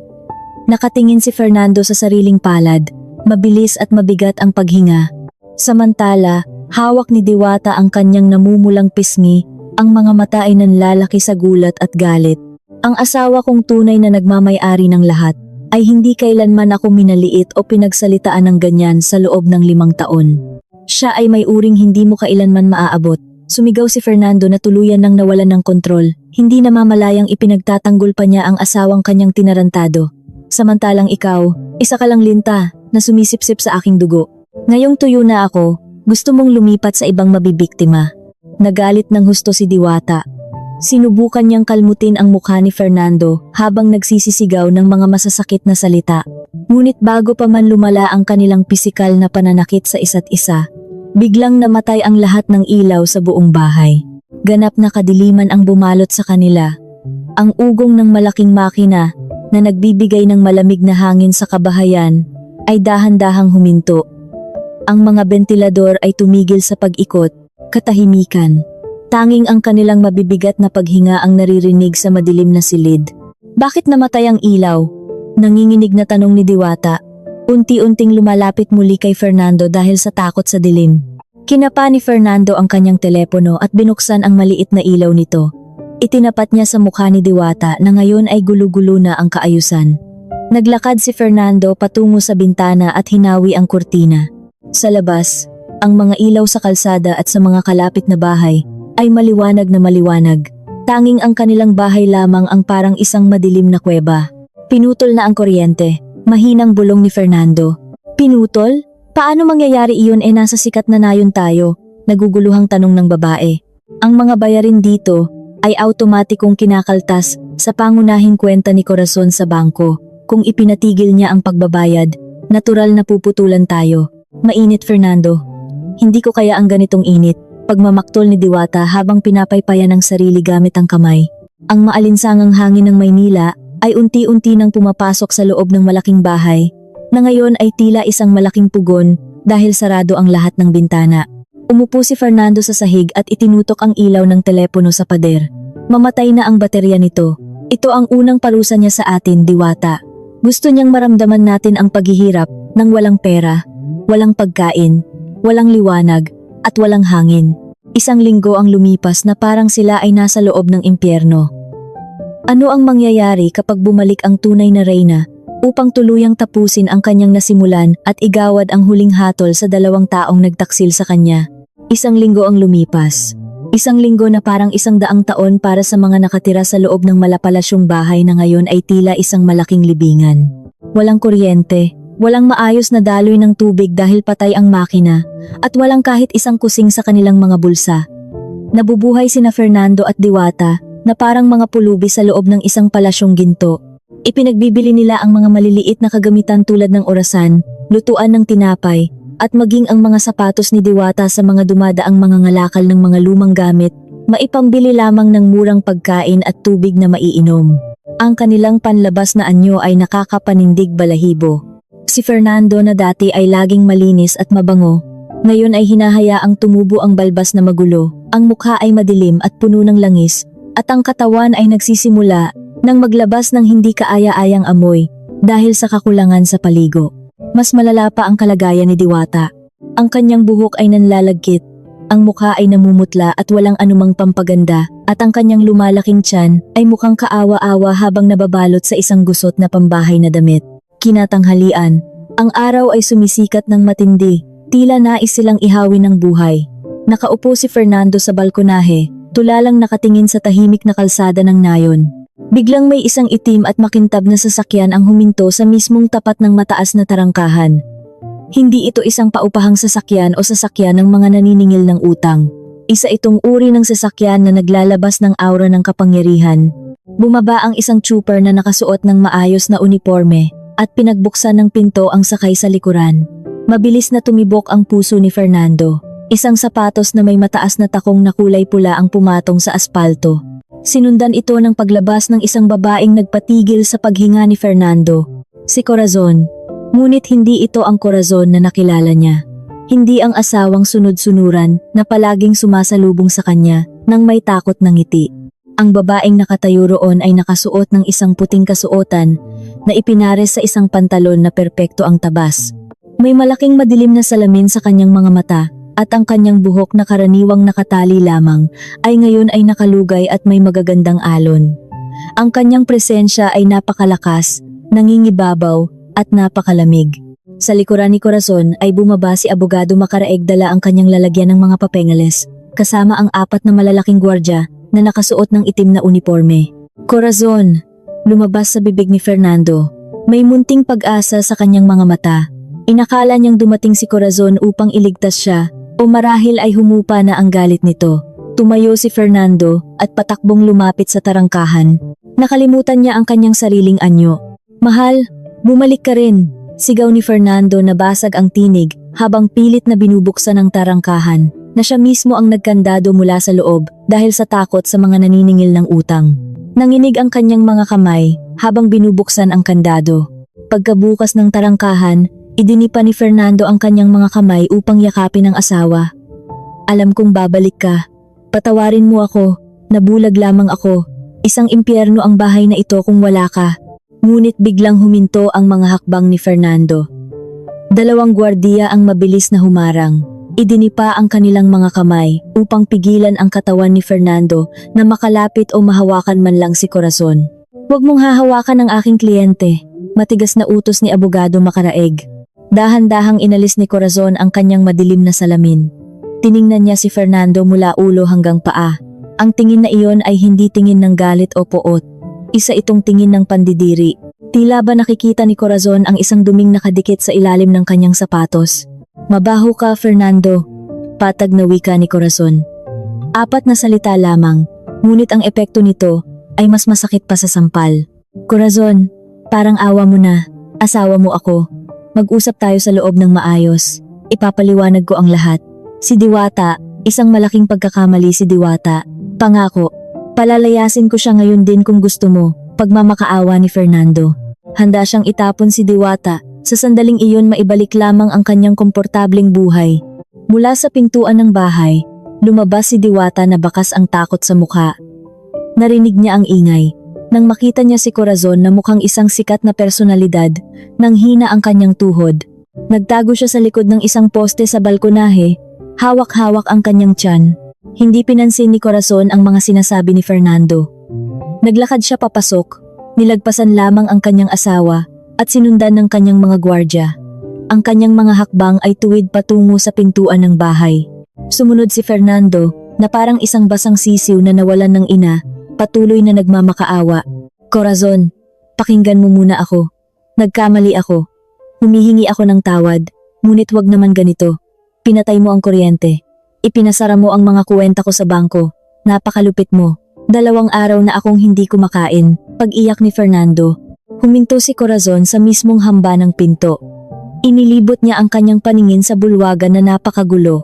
Nakatingin si Fernando sa sariling palad, mabilis at mabigat ang paghinga. Samantala, hawak ni Diwata ang kanyang namumulang pisngi, ang mga mata ay nanlalaki sa gulat at galit. Ang asawa kong tunay na nagmamay-ari ng lahat, ay hindi kailanman ako minaliit o pinagsalitaan ng ganyan sa loob ng 5 taon. Siya ay may uring hindi mo kailanman maaabot. Sumigaw si Fernando na tuluyan nang nawalan ng kontrol. Hindi namamalayang ipinagtatanggol pa niya ang asawang kanyang tinarantado. Samantalang ikaw, isa ka lang linta na sumisipsip sa aking dugo. Ngayong tuyo na ako, gusto mong lumipat sa ibang mabibiktima. Nagalit ng husto si Diwata. Sinubukan niyang kalmutin ang mukha ni Fernando habang nagsisisigaw ng mga masasakit na salita. Ngunit bago pa man lumala ang kanilang pisikal na pananakit sa isa't isa, biglang namatay ang lahat ng ilaw sa buong bahay. Ganap na kadiliman ang bumalot sa kanila. Ang ugong ng malaking makina na nagbibigay ng malamig na hangin sa kabahayan ay dahan-dahang huminto. Ang mga bentilador ay tumigil sa pag-ikot, katahimikan. Tanging ang kanilang mabibigat na paghinga ang naririnig sa madilim na silid. Bakit namatay ang ilaw? Nanginginig na tanong ni Diwata. Unti-unting lumalapit muli kay Fernando dahil sa takot sa dilim. Kinapa ni Fernando ang kanyang telepono at binuksan ang maliit na ilaw nito. Itinapat niya sa mukha ni Diwata na ngayon ay gulo-gulo na ang kaayusan. Naglakad si Fernando patungo sa bintana at hinawi ang kurtina. Sa labas, Ang mga ilaw sa kalsada at sa mga kalapit na bahay ay maliwanag na maliwanag. Tanging ang kanilang bahay lamang ang parang isang madilim na kuweba. Pinutol na ang kuryente. Mahinang bulong ni Fernando. Pinutol? Paano mangyayari iyon nasa sikat na nayon tayo? Naguguluhang tanong ng babae. Ang mga bayarin dito ay automatikong kinakaltas sa pangunahing kwenta ni Corazon sa bangko. Kung ipinatigil niya ang pagbabayad, natural na puputulan tayo. Mainit, Fernando. Hindi ko kaya ang ganitong init. Pagmamaktol ni Diwata habang pinapaypayan ang sarili gamit ang kamay. Ang maalinsangang hangin ng Maynila ay unti-unti nang pumapasok sa loob ng malaking bahay, na ngayon ay tila isang malaking pugon dahil sarado ang lahat ng bintana. Umupo si Fernando sa sahig at itinutok ang ilaw ng telepono sa pader. Mamatay na ang baterya nito. Ito ang unang parusa niya sa atin, Diwata. Gusto niyang maramdaman natin ang paghihirap ng walang pera, walang pagkain, walang liwanag, at walang hangin. Isang linggo ang lumipas na parang sila ay nasa loob ng impyerno. Ano ang mangyayari kapag bumalik ang tunay na reyna upang tuluyang tapusin ang kanyang nasimulan at igawad ang huling hatol sa dalawang taong nagtaksil sa kanya? Isang linggo ang lumipas. Isang linggo na parang 100 taon para sa mga nakatira sa loob ng malapalasyong bahay na ngayon ay tila isang malaking libingan. Walang kuryente. Walang maayos na daloy ng tubig dahil patay ang makina at walang kahit isang kusing sa kanilang mga bulsa. Nabubuhay sina Fernando at Diwata na parang mga pulubi sa loob ng isang palasyong ginto. Ipinagbibili nila ang mga maliliit na kagamitan tulad ng orasan, lutuan ng tinapay, at maging ang mga sapatos ni Diwata sa mga dumadaang mga ngalakal ng mga lumang gamit, maipambili lamang ng murang pagkain at tubig na maiinom. Ang kanilang panlabas na anyo ay nakakapanindig balahibo. Si Fernando na dati ay laging malinis at mabango, ngayon ay hinahayaang tumubo ang balbas na magulo, ang mukha ay madilim at puno ng langis, at ang katawan ay nagsisimula nang maglabas ng hindi kaaya-ayang amoy dahil sa kakulangan sa paligo. Mas malala pa ang kalagayan ni Diwata. Ang kanyang buhok ay nanlalagkit, ang mukha ay namumutla at walang anumang pampaganda, at ang kanyang lumalaking tiyan ay mukhang kaawa-awa habang nababalot sa isang gusot na pambahay na damit. Kinatanghalian, ang araw ay sumisikat ng matindi, tila nais silang ihawin ng buhay. Nakaupo si Fernando sa balkonahe, tulalang nakatingin sa tahimik na kalsada ng nayon. Biglang may isang itim at makintab na sasakyan ang huminto sa mismong tapat ng mataas na tarangkahan. Hindi ito isang paupahang sasakyan o sasakyan ng mga naniningil ng utang. Isa itong uri ng sasakyan na naglalabas ng aura ng kapangyarihan. Bumaba ang isang trooper na nakasuot ng maayos na uniforme at pinagbuksan ng pinto ang sakay sa likuran. Mabilis na tumibok ang puso ni Fernando. Isang sapatos na may mataas na takong na kulay pula ang pumatong sa aspalto. Sinundan ito ng paglabas ng isang babaeng nagpatigil sa paghinga ni Fernando. Si Corazon. Ngunit hindi ito ang Corazon na nakilala niya. Hindi ang asawang sunod-sunuran na palaging sumasalubong sa kanya nang may takot na ngiti. Ang babaeng nakatayo roon ay nakasuot ng isang puting kasuotan na ipinares sa isang pantalon na perpekto ang tabas. May malaking madilim na salamin sa kanyang mga mata at ang kanyang buhok na karaniwang nakatali lamang ay ngayon ay nakalugay at may magagandang alon. Ang kanyang presensya ay napakalakas, nangingibabaw at napakalamig. Sa likuran ni Corazon ay bumaba si Abogado Macaraeg, dala ang kanyang lalagyan ng mga papengeles, kasama ang 4 na malalaking gwardya na nakasuot ng itim na uniforme. Corazon, lumabas sa bibig ni Fernando. May munting pag-asa sa kanyang mga mata. Inakala niyang dumating si Corazon upang iligtas siya o marahil ay humupa na ang galit nito. Tumayo si Fernando at patakbong lumapit sa tarangkahan. Nakalimutan niya ang kanyang sariling anyo. Mahal, bumalik ka rin, sigaw ni Fernando na basag ang tinig habang pilit na binubuksan ang tarangkahan na siya mismo ang nagkandado mula sa loob dahil sa takot sa mga naniningil ng utang. Nanginig ang kanyang mga kamay habang binubuksan ang kandado. Pagkabukas ng tarangkahan, idinipa ni Fernando ang kanyang mga kamay upang yakapin ang asawa. Alam kong babalik ka. Patawarin mo ako, nabulag lamang ako. Isang impyerno ang bahay na ito kung wala ka. Ngunit biglang huminto ang mga hakbang ni Fernando. 2 gwardiya ang mabilis na humarang. Idinipa ang kanilang mga kamay upang pigilan ang katawan ni Fernando na makalapit o mahawakan man lang si Corazon. Huwag mong hahawakan ang aking kliyente, matigas na utos ni Abogado Macaraeg. Dahan-dahang inalis ni Corazon ang kanyang madilim na salamin. Tiningnan niya si Fernando mula ulo hanggang paa. Ang tingin na iyon ay hindi tingin ng galit o poot. Isa itong tingin ng pandidiri. Tila ba nakikita ni Corazon ang isang duming nakadikit sa ilalim ng kanyang sapatos. Mabaho ka, Fernando. Patag na wika ni Corazon. 4 na salita lamang, ngunit ang epekto nito ay mas masakit pa sa sampal. Corazon, parang awa mo na. Asawa mo ako. Mag-usap tayo sa loob ng maayos. Ipapaliwanag ko ang lahat. Si Diwata, isang malaking pagkakamali si Diwata. Pangako, palalayasin ko siya ngayon din kung gusto mo, pagmamakaawa ni Fernando. Handa siyang itapon si Diwata, sa sandaling iyon maibalik lamang ang kanyang komportableng buhay. Mula sa pintuan ng bahay, lumabas si Diwata na bakas ang takot sa mukha. Narinig niya ang ingay. Nang makita niya si Corazon na mukhang isang sikat na personalidad, nang hina ang kanyang tuhod. Nagtago siya sa likod ng isang poste sa balkonahe, hawak-hawak ang kanyang tiyan. Hindi pinansin ni Corazon ang mga sinasabi ni Fernando. Naglakad siya papasok, nilagpasan lamang ang kanyang asawa at sinundan ng kanyang mga gwardya. Ang kanyang mga hakbang ay tuwid patungo sa pintuan ng bahay. Sumunod si Fernando na parang isang basang sisiw na nawalan ng ina, patuloy na nagmamakaawa. Corazon, pakinggan mo muna ako. Nagkamali ako. Humihingi ako ng tawad, ngunit wag naman ganito. Pinatay mo ang kuryente. Ipinasara mo ang mga kuwenta ko sa bangko. Napakalupit mo. 2 araw na akong hindi kumakain. Pag-iyak ni Fernando. Huminto si Corazon sa mismong hamba ng pinto. Inilibot niya ang kanyang paningin sa bulwagan na napakagulo.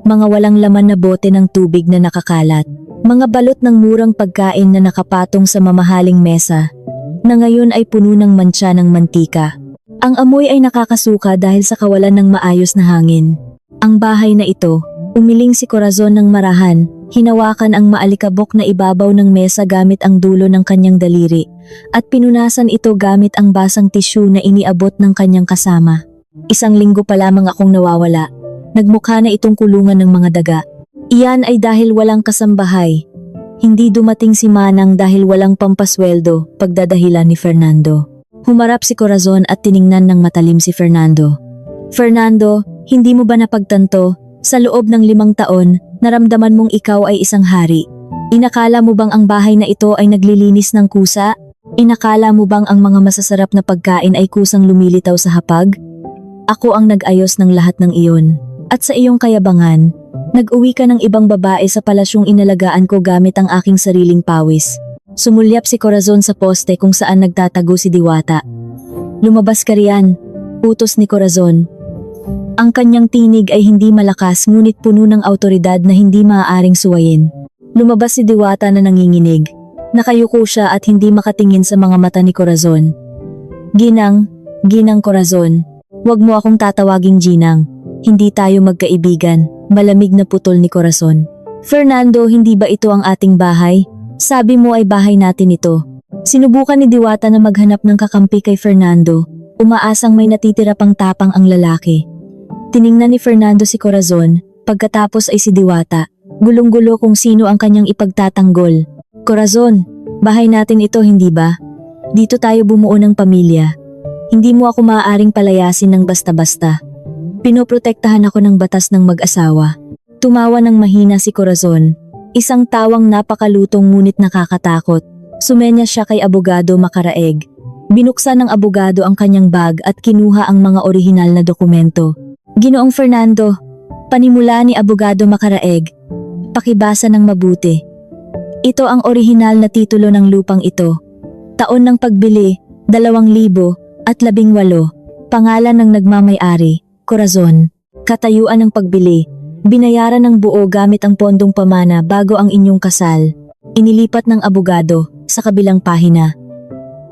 Mga walang laman na bote ng tubig na nakakalat. Mga balot ng murang pagkain na nakapatong sa mamahaling mesa, na ngayon ay puno ng mantsa ng mantika. Ang amoy ay nakakasuka dahil sa kawalan ng maayos na hangin. Ang bahay na ito, umiling si Corazon ng marahan, hinawakan ang maalikabok na ibabaw ng mesa gamit ang dulo ng kanyang daliri, at pinunasan ito gamit ang basang tisyu na iniabot ng kanyang kasama. 1 linggo pa lamang akong nawawala. Nagmukha na itong kulungan ng mga daga. Iyan ay dahil walang kasambahay. Hindi dumating si Manang dahil walang pampasweldo, pagdadahilan ni Fernando. Humarap si Corazon at tiningnan ng matalim si Fernando. Fernando, hindi mo ba napagtanto, sa loob ng 5 taon, naramdaman mong ikaw ay isang hari? Inakala mo bang ang bahay na ito ay naglilinis ng kusa? Inakala mo bang ang mga masasarap na pagkain ay kusang lumilitaw sa hapag? Ako ang nag-ayos ng lahat ng iyon. At sa iyong kayabangan, nag-uwi ka ng ibang babae sa palasyong inalagaan ko gamit ang aking sariling pawis. Sumulyap si Corazon sa poste kung saan nagtatago si Diwata. Lumabas ka riyan, utos ni Corazon. Ang kanyang tinig ay hindi malakas ngunit puno ng autoridad na hindi maaaring suwayin. Lumabas si Diwata na nanginginig. Nakayuko siya at hindi makatingin sa mga mata ni Corazon. Ginang Corazon, wag mo akong tatawaging Ginang. Hindi tayo magkaibigan, malamig na putol ni Corazon. Fernando, hindi ba ito ang ating bahay? Sabi mo ay bahay natin ito. Sinubukan ni Diwata na maghanap ng kakampi kay Fernando, umaasang may natitira pang tapang ang lalaki. Tiningnan ni Fernando si Corazon, pagkatapos ay si Diwata, gulong-gulo kung sino ang kanyang ipagtatanggol. Corazon, bahay natin ito hindi ba? Dito tayo bumuo ng pamilya. Hindi mo ako maaaring palayasin ng basta-basta. Pinoprotektahan ako ng batas ng mag-asawa. Tumawa ng mahina si Corazon. Isang tawang napakalutong ngunit nakakatakot. Sumenya siya kay Abogado Macaraeg. Binuksan ng abogado ang kanyang bag at kinuha ang mga orihinal na dokumento. Ginoong Fernando, panimula ni Abogado Macaraeg. Pakibasa ng mabuti. Ito ang orihinal na titulo ng lupang ito. Taon ng pagbili, 2018. Pangalan ng nagmamay-ari. Corazon, katayuan ng pagbili, binayaran ng buo gamit ang pondong pamana bago ang inyong kasal. Inilipat ng abogado sa kabilang pahina.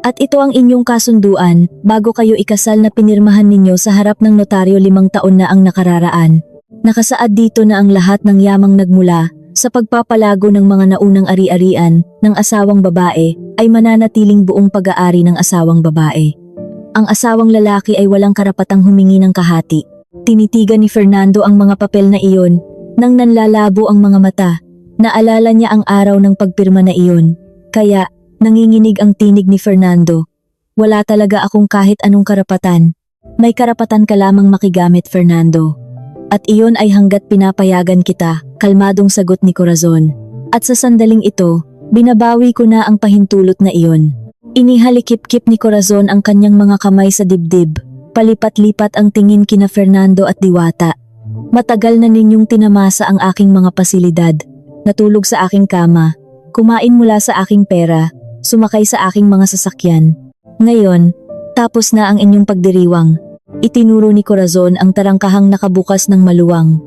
At ito ang inyong kasunduan bago kayo ikasal na pinirmahan ninyo sa harap ng notaryo 5 taon na ang nakararaan. Nakasaad dito na ang lahat ng yamang nagmula sa pagpapalago ng mga naunang ari-arian ng asawang babae ay mananatiling buong pag-aari ng asawang babae. Ang asawang lalaki ay walang karapatang humingi ng kahati. Tinitigan ni Fernando ang mga papel na iyon, nang nanlalabo ang mga mata. Naalala niya ang araw ng pagpirma na iyon. Kaya, nanginginig ang tinig ni Fernando. Wala talaga akong kahit anong karapatan. May karapatan ka lamang makigamit, Fernando. At iyon ay hanggat pinapayagan kita, kalmadong sagot ni Corazon. At sa sandaling ito, binabawi ko na ang pahintulot na iyon. Inihalikip-kip ni Corazon ang kanyang mga kamay sa dibdib. Palipat-lipat ang tingin kina Fernando at Diwata. Matagal na ninyong tinamasa ang aking mga pasilidad. Natulog sa aking kama. Kumain mula sa aking pera. Sumakay sa aking mga sasakyan. Ngayon, tapos na ang inyong pagdiriwang. Itinuro ni Corazon ang tarangkahang nakabukas ng maluwang.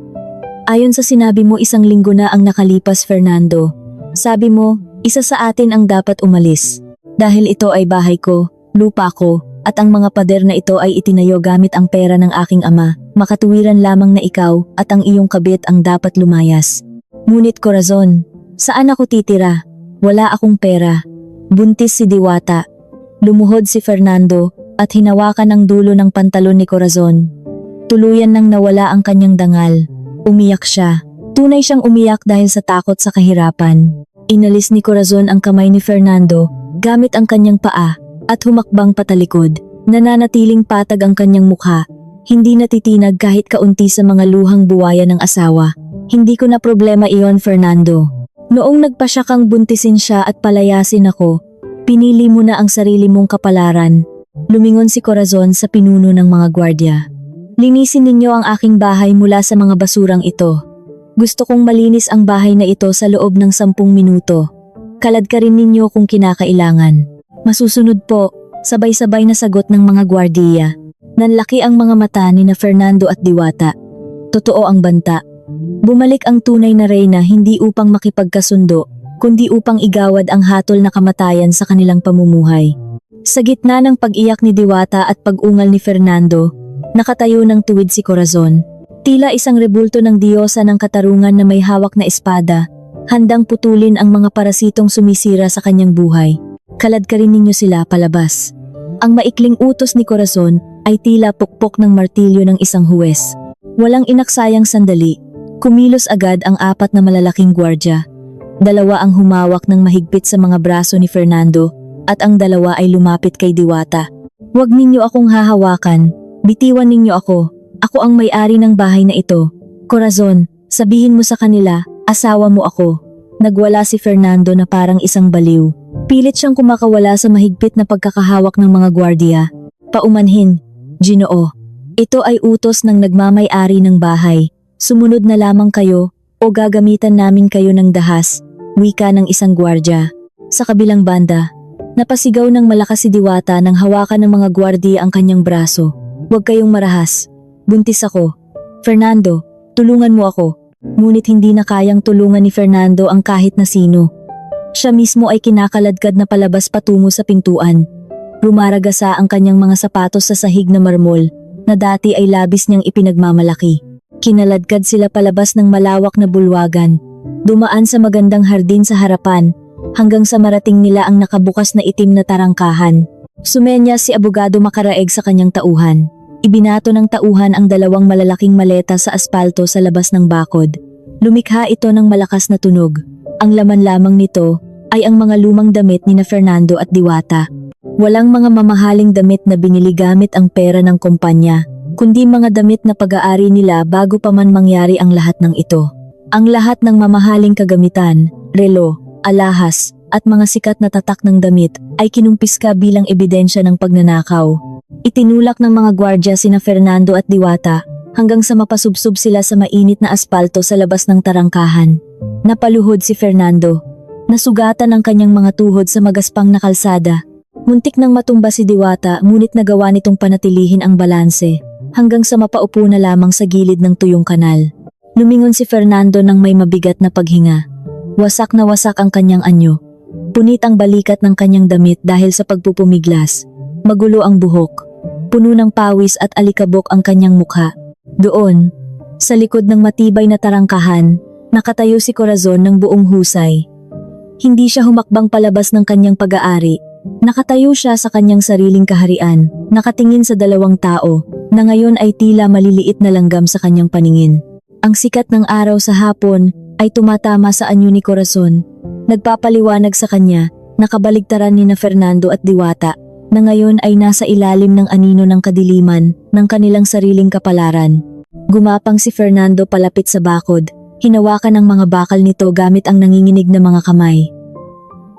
Ayon sa sinabi mo, 1 linggo na ang nakalipas, Fernando. Sabi mo, isa sa atin ang dapat umalis. Dahil ito ay bahay ko, lupa ko, at ang mga pader na ito ay itinayo gamit ang pera ng aking ama. Makatuwiran lamang na ikaw at ang iyong kabit ang dapat lumayas. Ngunit Corazon, saan ako titira? Wala akong pera. Buntis si Diwata. Lumuhod si Fernando at hinawakan ang dulo ng pantalon ni Corazon. Tuluyan nang nawala ang kanyang dangal. Umiyak siya. Tunay siyang umiyak dahil sa takot sa kahirapan. Inalis ni Corazon ang kamay ni Fernando gamit ang kanyang paa at humakbang patalikod. Nananatiling patag ang kanyang mukha. Hindi natitinag kahit kaunti sa mga luhang buwaya ng asawa. Hindi ko na problema iyon, Fernando. Noong nagpasya kang buntisin siya at palayasin ako, pinili mo na ang sarili mong kapalaran. Lumingon si Corazon sa pinuno ng mga gwardya. Linisin ninyo ang aking bahay mula sa mga basurang ito. Gusto kong malinis ang bahay na ito sa loob ng 10 minuto. Kalad ka rin ninyo kung kinakailangan. Masusunod po, sabay-sabay na sagot ng mga gwardiya. Nanlaki ang mga mata ni na Fernando at Diwata. Totoo ang banta. Bumalik ang tunay na reyna hindi upang makipagkasundo, kundi upang igawad ang hatol na kamatayan sa kanilang pamumuhay. Sa gitna ng pag-iyak ni Diwata at pag-ungal ni Fernando, nakatayo ng tuwid si Corazon. Tila isang rebulto ng diyosa ng katarungan na may hawak na espada, handang putulin ang mga parasitong sumisira sa kanyang buhay. Kalad ka rin ninyo sila palabas. Ang maikling utos ni Corazon ay tila pukpok ng martilyo ng isang huwes. Walang inaksayang sandali, kumilos agad ang 4 na malalaking gwardya. 2 ang humawak ng mahigpit sa mga braso ni Fernando at ang 2 ay lumapit kay Diwata. Huwag ninyo akong hahawakan, bitiwan ninyo ako. Ako ang may-ari ng bahay na ito. Corazon, sabihin mo sa kanila, asawa mo ako. Nagwala si Fernando na parang isang baliw. Pilit siyang kumakawala sa mahigpit na pagkakahawak ng mga gwardya. Paumanhin, Ginoo. Ito ay utos ng nagmamay-ari ng bahay. Sumunod na lamang kayo o gagamitan namin kayo ng dahas, wika ng isang gwardya. Sa kabilang banda, napasigaw ng malakas si Diwata nang hawakan ng mga gwardya ang kanyang braso. Huwag kayong marahas. Buntis ako. Fernando, tulungan mo ako. Ngunit hindi na kayang tulungan ni Fernando ang kahit na sino. Siya mismo ay kinakaladkad na palabas patungo sa pintuan. Rumaragasa ang kanyang mga sapatos sa sahig na marmol na dati ay labis niyang ipinagmamalaki. Kinaladkad sila palabas ng malawak na bulwagan. Dumaan sa magandang hardin sa harapan hanggang sa marating nila ang nakabukas na itim na tarangkahan. Sumenyas si abogado makaraeg sa kanyang tauhan. Ibinato ng tauhan ang 2 malalaking maleta sa aspalto sa labas ng bakod. Lumikha ito ng malakas na tunog. Ang laman lamang nito ay ang mga lumang damit ni na Fernando at Diwata. Walang mga mamahaling damit na binili gamit ang pera ng kumpanya, kundi mga damit na pag-aari nila bago pa man mangyari ang lahat ng ito. Ang lahat ng mamahaling kagamitan, relo, alahas, at mga sikat na tatak ng damit ay kinumpiska bilang ebidensya ng pagnanakaw. Itinulak ng mga gwardya sina Fernando at Diwata hanggang sa mapasubsob sila sa mainit na aspalto sa labas ng tarangkahan. Napaluhod si Fernando. Nasugatan ang kanyang mga tuhod sa magaspang na kalsada. Muntik nang matumba si Diwata ngunit nagawa nitong panatilihin ang balanse hanggang sa mapaupo na lamang sa gilid ng tuyong kanal. Lumingon si Fernando ng may mabigat na paghinga. Wasak na wasak ang kanyang anyo. Punit ang balikat ng kanyang damit dahil sa pagpupumiglas. Magulo ang buhok. Puno ng pawis at alikabok ang kanyang mukha. Doon, sa likod ng matibay na tarangkahan, nakatayo si Corazon ng buong husay. Hindi siya humakbang palabas ng kanyang pag-aari. Nakatayo siya sa kanyang sariling kaharian, nakatingin sa 2 tao, na ngayon ay tila maliliit na langgam sa kanyang paningin. Ang sikat ng araw sa hapon ay tumatama sa anyo ni Corazon. Nagpapaliwanag sa kanya, nakabaligtaran ni na Fernando at Diwata, na ngayon ay nasa ilalim ng anino ng kadiliman ng kanilang sariling kapalaran. Gumapang si Fernando palapit sa bakod, hinawakan ang mga bakal nito gamit ang nanginginig na mga kamay.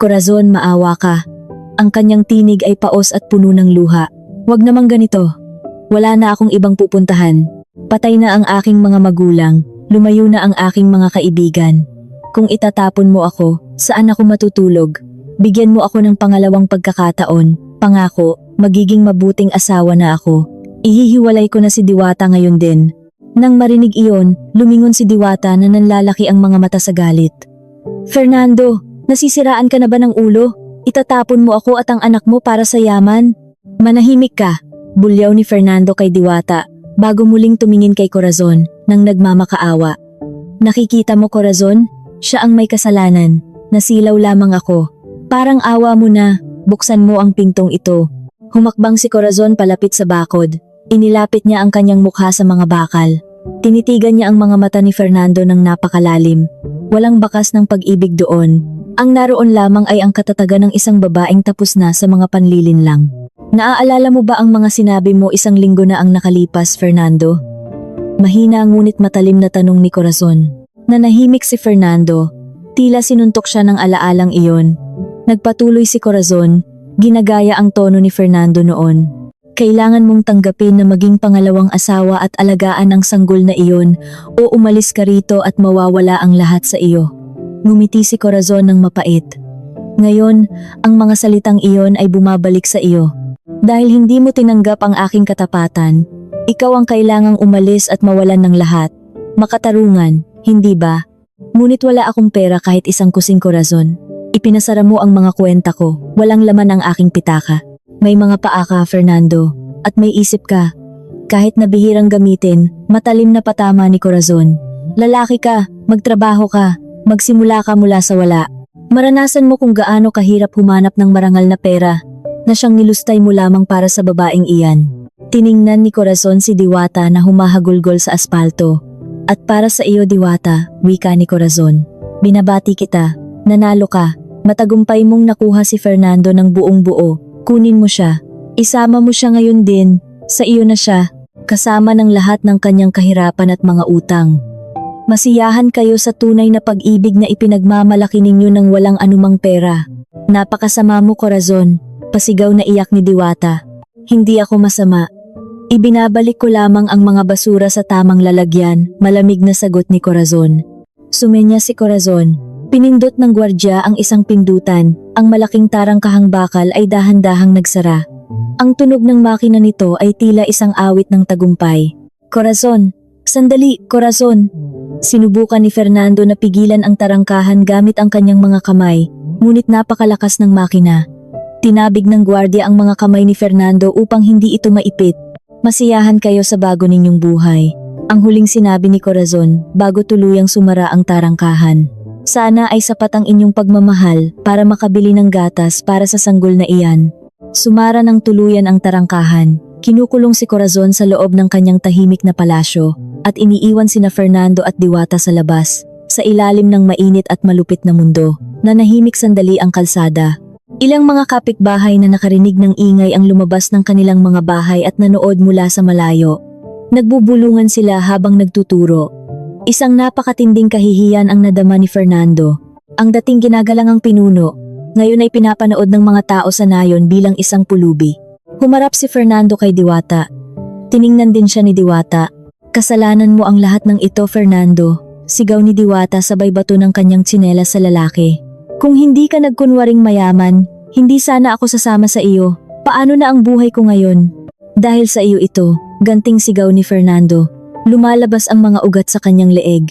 Corazon, maawa ka. Ang kanyang tinig ay paos at puno ng luha. Wag namang ganito. Wala na akong ibang pupuntahan. Patay na ang aking mga magulang, lumayo na ang aking mga kaibigan. Kung itatapon mo ako, saan ako matutulog? Bigyan mo ako ng pangalawang pagkakataon. Pangako, magiging mabuting asawa na ako. Ihihiwalay ko na si Diwata ngayon din. Nang marinig iyon, lumingon si Diwata na nanlalaki ang mga mata sa galit. Fernando, nasisiraan ka na ba ng ulo? Itatapon mo ako at ang anak mo para sa yaman? Manahimik ka, bulyaw ni Fernando kay Diwata bago muling tumingin kay Corazon nang nagmamakaawa. Nakikita mo, Corazon? Siya ang may kasalanan. Nasilaw lamang ako. Parang awa mo na. Buksan mo ang pintong ito. Humakbang si Corazon palapit sa bakod. Inilapit niya ang kanyang mukha sa mga bakal. Tinitigan niya ang mga mata ni Fernando ng napakalalim. Walang bakas ng pag-ibig doon. Ang naroon lamang ay ang katatagan ng isang babaeng tapos na sa mga panlilinlang. Naaalala mo ba ang mga sinabi mo isang linggo na ang nakalipas, Fernando? Mahina ngunit matalim na tanong ni Corazon. Nanahimik si Fernando. Tila sinuntok siya ng alaalang iyon. Nagpatuloy si Corazon. Ginagaya ang tono ni Fernando noon. Kailangan mong tanggapin na maging pangalawang asawa at alagaan ang sanggol na iyon o umalis ka rito at mawawala ang lahat sa iyo. Ngumiti si Corazon ng mapait. Ngayon, ang mga salitang iyon ay bumabalik sa iyo. Dahil hindi mo tinanggap ang aking katapatan, ikaw ang kailangang umalis at mawalan ng lahat. Makatarungan, hindi ba? Ngunit wala akong pera kahit isang kusing, Corazon. Ipinasara mo ang mga kwenta ko, walang laman ang aking pitaka. May mga paa ka, Fernando, at may isip ka. Kahit na bihirang gamitin, matalim na patama ni Corazon. Lalaki ka, magtrabaho ka, magsimula ka mula sa wala. Maranasan mo kung gaano kahirap humanap ng marangal na pera na siyang nilustay mo lamang para sa babaeng iyan. Tiningnan ni Corazon si Diwata na humahagulgol sa aspalto. At para sa iyo, Diwata, wika ni Corazon. Binabati kita, nanalo ka, matagumpay mong nakuha si Fernando ng buong buo. Kunin mo siya. Isama mo siya ngayon din. Sa iyo na siya. Kasama ng lahat ng kanyang kahirapan at mga utang. Masiyahan kayo sa tunay na pag-ibig na ipinagmamalaki ninyo ng walang anumang pera. Napakasama mo, Corazon. Pasigaw na iyak ni Diwata. Hindi ako masama. Ibinabalik ko lamang ang mga basura sa tamang lalagyan, malamig na sagot ni Corazon. Sumenya si Corazon. Pinindot ng gwardya ang isang pindutan, ang malaking tarangkahang bakal ay dahan-dahang nagsara. Ang tunog ng makina nito ay tila isang awit ng tagumpay. Corazon! Sandali, Corazon! Sinubukan ni Fernando na pigilan ang tarangkahan gamit ang kanyang mga kamay, ngunit napakalakas ng makina. Tinabig ng gwardya ang mga kamay ni Fernando upang hindi ito maipit. Masiyahan kayo sa bago ninyong buhay. Ang huling sinabi ni Corazon bago tuluyang sumara ang tarangkahan. Sana ay sapat ang inyong pagmamahal para makabili ng gatas para sa sanggol na iyan. Sumara ng tuluyan ang tarangkahan. Kinukulong si Corazon sa loob ng kanyang tahimik na palasyo at iniiwan sina Fernando at Diwata sa labas, sa ilalim ng mainit at malupit na mundo, na nahimik sandali ang kalsada. Ilang mga kapitbahay na nakarinig ng ingay ang lumabas ng kanilang mga bahay at nanood mula sa malayo. Nagbubulungan sila habang nagtuturo. Isang napakatinding kahihiyan ang nadama ni Fernando. Ang dating ginagalangang pinuno, ngayon ay pinapanood ng mga tao sa nayon bilang isang pulubi. Humarap si Fernando kay Diwata. Tiningnan din siya ni Diwata. Kasalanan mo ang lahat ng ito, Fernando. Sigaw ni Diwata sabay bato ng kanyang tsinelas sa lalaki. Kung hindi ka nagkunwaring mayaman, hindi sana ako sasama sa iyo. Paano na ang buhay ko ngayon? Dahil sa iyo ito, ganting sigaw ni Fernando. Lumalabas ang mga ugat sa kanyang leeg.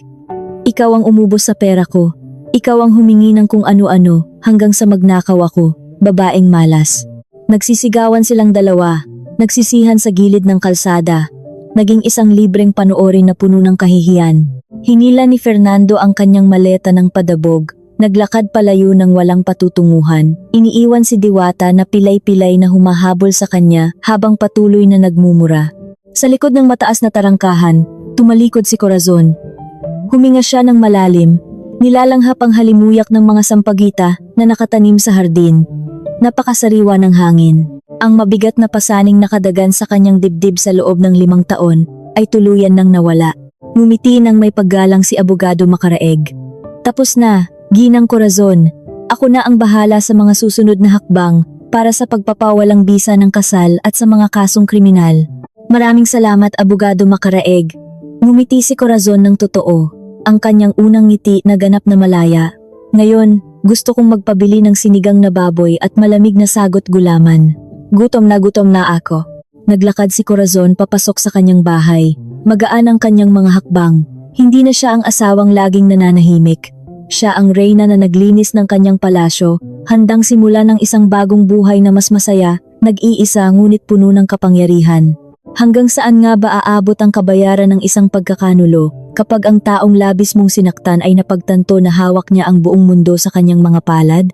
Ikaw ang umubos sa pera ko. Ikaw ang humingi ng kung ano-ano hanggang sa magnakaw ako, babaeng malas. Nagsisigawan silang dalawa, nagsisihan sa gilid ng kalsada. Naging isang libreng panoorin na puno ng kahihiyan. Hinila ni Fernando ang kanyang maleta ng padabog. Naglakad palayo ng walang patutunguhan. Iniiwan si Diwata na pilay-pilay na humahabol sa kanya habang patuloy na nagmumura. Sa likod ng mataas na tarangkahan, tumalikod si Corazon. Huminga siya ng malalim, nilalanghap ang halimuyak ng mga sampagita na nakatanim sa hardin. Napakasariwa ng hangin. Ang mabigat na pasaning nakadagan sa kanyang dibdib sa loob ng 5 taon ay tuluyan nang nawala. Ngumiti nang may paggalang si Abogado Macaraeg. Tapos na, Ginang Corazon. Ako na ang bahala sa mga susunod na hakbang para sa pagpapawalang bisa ng kasal at sa mga kasong kriminal. Maraming salamat, Abogado Macaraeg. Ngumiti si Corazon ng totoo, ang kanyang unang ngiti na ganap na malaya. Ngayon, gusto kong magpabili ng sinigang na baboy at malamig na sagot gulaman. Gutom na ako. Naglakad si Corazon papasok sa kanyang bahay. Magaan ang kanyang mga hakbang. Hindi na siya ang asawang laging nananahimik. Siya ang reyna na naglinis ng kanyang palasyo, handang simulan ng isang bagong buhay na mas masaya, nag-iisa ngunit puno ng kapangyarihan. Hanggang saan nga ba aabot ang kabayaran ng isang pagkakanulo kapag ang taong labis mong sinaktan ay napagtanto na hawak niya ang buong mundo sa kanyang mga palad?